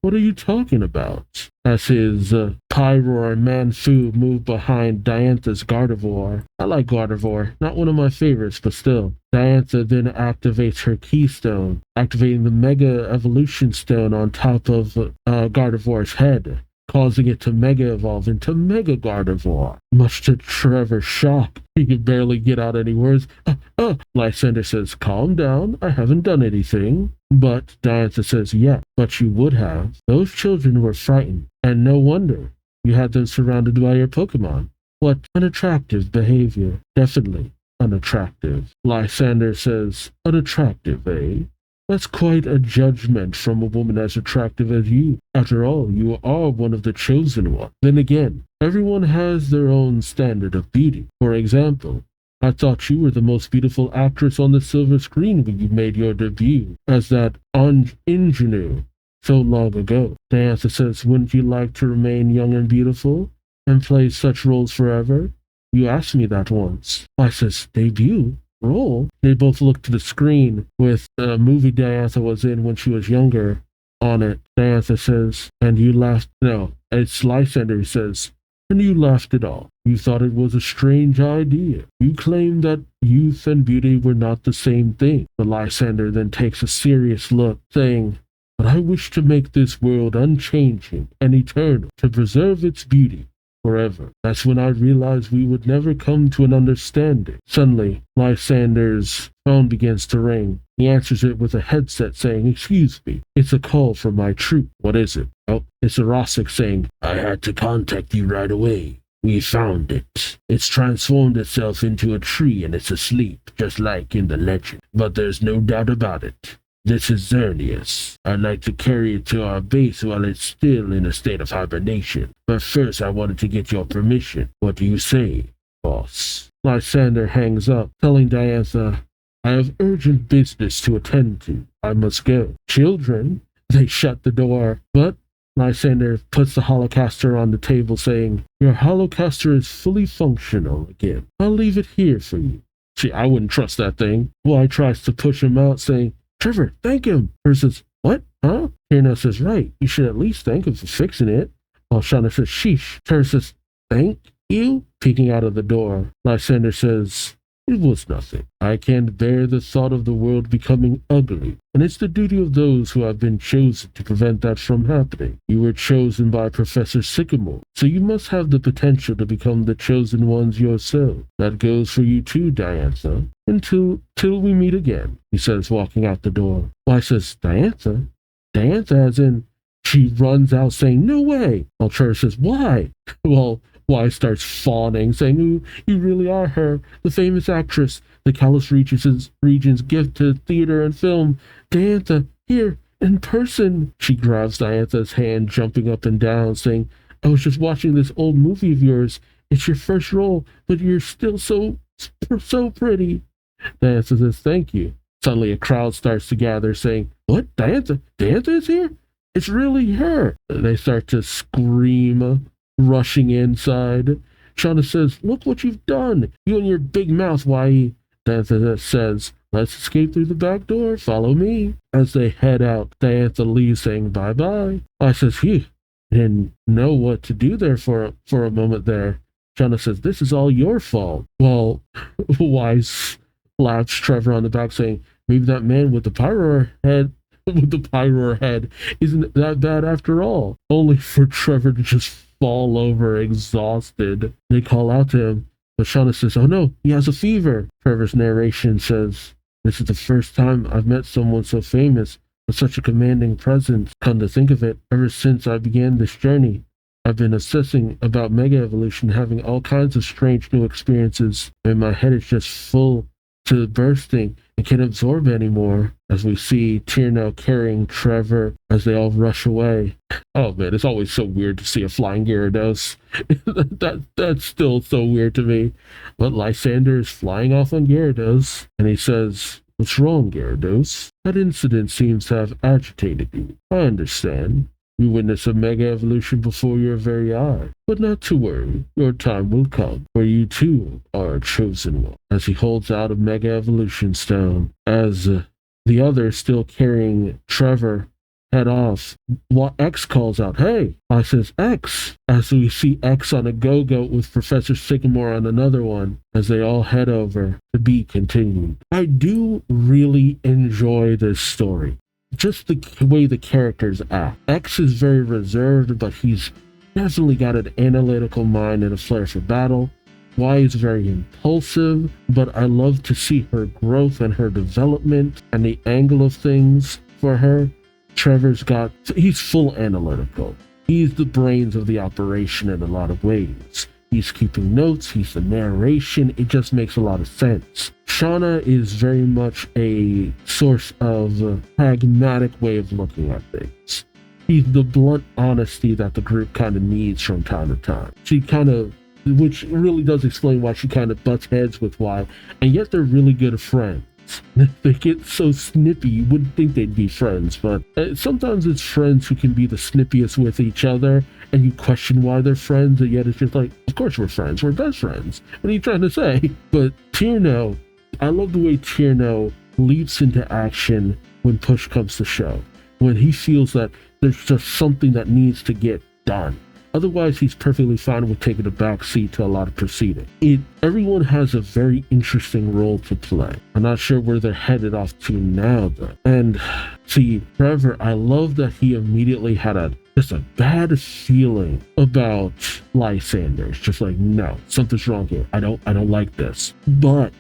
what are you talking about? As his Pyroar and Manfu move behind Diantha's Gardevoir. I like Gardevoir, not one of my favorites, but still. Diantha then activates her keystone, activating the Mega Evolution Stone on top of Gardevoir's head, causing it to Mega Evolve into Mega Gardevoir. Much to Trevor's shock, he could barely get out any words. Lysander says, calm down, I haven't done anything. But Diantha says, yeah, but you would have. Those children were frightened, and no wonder. You had them surrounded by your Pokémon. What unattractive behavior. Definitely unattractive. Lysander says, unattractive, eh? That's quite a judgment from a woman as attractive as you. After all, you are one of the chosen ones. Then again, everyone has their own standard of beauty. For example, I thought you were the most beautiful actress on the silver screen when you made your debut as that ingenue so long ago. Diantha says, wouldn't you like to remain young and beautiful and play such roles forever? You asked me that once. I says, debut? Role? They both look to the screen with a movie Diantha was in when she was younger on it. Diantha says, and you laughed? No, it's Lysander who says, and you laughed it off. You thought it was a strange idea. You claimed that youth and beauty were not the same thing. The Lysander then takes a serious look, saying, but I wish to make this world unchanging and eternal, to preserve its beauty forever. That's when I realized we would never come to an understanding. Suddenly, Lysander's phone begins to ring. He answers it with a headset saying, excuse me, it's a call from my troop. What is it? Oh, it's Erosic saying, I had to contact you right away. We found it. It's transformed itself into a tree and it's asleep, just like in the legend. But there's no doubt about it. This is Xerneas. I'd like to carry it to our base while it's still in a state of hibernation. But first I wanted to get your permission. What do you say, boss? Lysander hangs up, telling Diantha, I have urgent business to attend to. I must go. Children? They shut the door, but Lysander puts the holocaster on the table, saying, your holocaster is fully functional again. I'll leave it here for you. See, I wouldn't trust that thing. Boy tries to push him out, saying, Trevor, thank him. Trevor says, what? Huh? Tierna says, right, you should at least thank him for fixing it. While Shauna says, sheesh. Trevor says, thank you? Peeking out of the door, Lysander says, it was nothing. I can't bear the thought of the world becoming ugly, and it's the duty of those who have been chosen to prevent that from happening. You were chosen by Professor Sycamore, so you must have the potential to become the chosen ones yourself. That goes for you too, Diantha. Until we meet again, he says, walking out the door. Why, says Diantha? Diantha as in, she runs out saying, no way. While Trevor says, why? Well, Y starts fawning, saying, ooh, you really are her, the famous actress, the Kalos region's gift to theater and film. Diantha, here, in person. She grabs Diantha's hand, jumping up and down, saying, I was just watching this old movie of yours. It's your first role, but you're still so pretty. Diantha says, thank you. Suddenly a crowd starts to gather, saying, what, Diantha? Diantha is here? It's really her. They start to scream, rushing inside. Shauna says, look what you've done. You and your big mouth, Y.E. Diantha says, let's escape through the back door. Follow me. As they head out, Diantha leaves saying bye-bye. I says, phew. Didn't know what to do there for a moment there. Shauna says, this is all your fault. Well, Y slaps Trevor on the back saying, maybe that man with the pyro head with the pyro head isn't that bad after all. Only for Trevor to just fall over exhausted. They call out to him, but Shauna says, "Oh no, he has a fever." Trevor's narration says, "This is the first time I've met someone so famous with such a commanding presence. Come to think of it, ever since I began this journey, I've been obsessing about mega evolution, having all kinds of strange new experiences, and my head is just full to bursting and can't absorb anymore." As we see Tierno carrying Trevor as they all rush away. Oh man, it's always so weird to see a flying Gyarados. That's still so weird to me. But Lysander is flying off on Gyarados, and he says, "What's wrong, Gyarados? That incident seems to have agitated you. I understand. You witnessed a mega evolution before your very eyes. But not to worry, your time will come, where you too are a chosen one." As he holds out a mega evolution stone, as the other still carrying Trevor head off, while X calls out, "Hey!" I says, "X!" As we see X on a go-go with Professor Sycamore on another one, as they all head over to be continued. I do really enjoy this story. Just the way the characters act. X is very reserved, but he's definitely got an analytical mind and a flair for battle. Y is very impulsive, but I love to see her growth and her development and the angle of things for her. He's full analytical. He's the brains of the operation in a lot of ways. He's keeping notes, he's the narration, it just makes a lot of sense. Shauna is very much a source of pragmatic way of looking at things. He's the blunt honesty that the group kind of needs from time to time. Which really does explain why she kind of butts heads with Y, and yet they're really good friends. They get so snippy, you wouldn't think they'd be friends, but sometimes it's friends who can be the snippiest with each other, and you question why they're friends, and yet it's just like, of course we're friends, we're best friends. What are you trying to say? But Tierno, I love the way Tierno leaps into action when push comes to shove, when he feels that there's just something that needs to get done. Otherwise, he's perfectly fine with taking a back seat to a lot of proceeding. Everyone has a very interesting role to play. I'm not sure where they're headed off to now, though. And see, Trevor, I love that he immediately had just a bad feeling about Lysander. It's just like, no, something's wrong here. I don't like this. But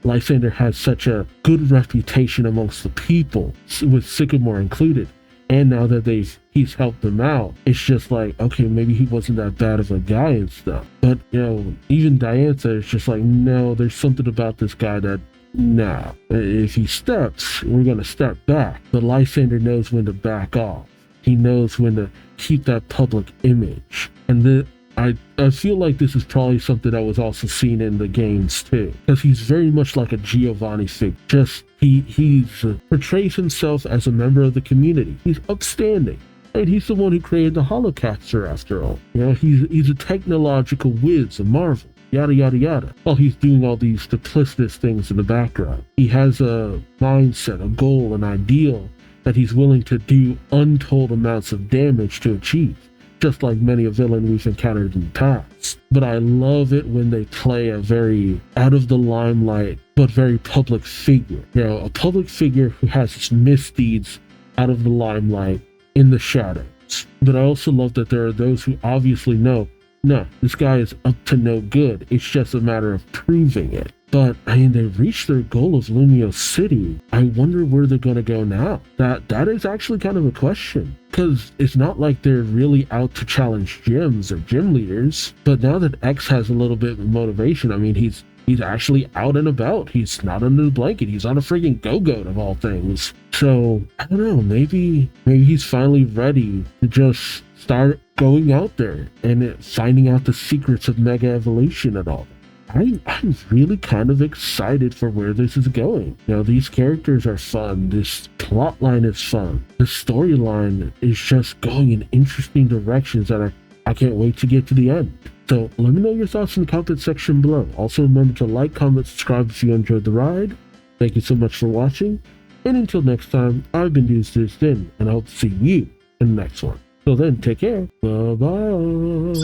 Lysander has such a good reputation amongst the people, with Sycamore included. And now that he's helped them out, it's just like, okay, maybe he wasn't that bad of a guy and stuff. But, even Diantha is just like, no, there's something about this guy that, nah, if he steps, we're going to step back. But Lysander knows when to back off. He knows when to keep that public image. And I feel like this is probably something that was also seen in the games too, because he's very much like a Giovanni figure. Just he portrays himself as a member of the community. He's upstanding, and he's the one who created the Holocaster after all. He's a technological whiz, a marvel. Yada yada yada. While he's doing all these duplicitous things in the background, he has a mindset, a goal, an ideal that he's willing to do untold amounts of damage to achieve, just like many a villain we've encountered in the past. But I love it when they play a very out of the limelight but very public figure. A public figure who has his misdeeds out of the limelight in the shadows. But I also love that there are those who obviously know, no, this guy is up to no good. It's just a matter of proving it. But, they reached their goal of Lumio City. I wonder where they're going to go now. That is actually kind of a question. Because it's not like they're really out to challenge gyms or gym leaders. But now that X has a little bit of motivation, he's actually out and about. He's not under the blanket. He's on a friggin' go-goat of all things. So, I don't know, maybe he's finally ready to just start going out there and finding out the secrets of Mega Evolution and all. I'm really kind of excited for where this is going. These characters are fun. This plot line is fun. The storyline is just going in interesting directions that I can't wait to get to the end. So let me know your thoughts in the comment section below. Also remember to like, comment, subscribe if you enjoyed the ride. Thank you so much for watching. And until next time, I've been Duuz-Diz-Din, and I hope to see you in the next one. Till then, take care. Bye-bye.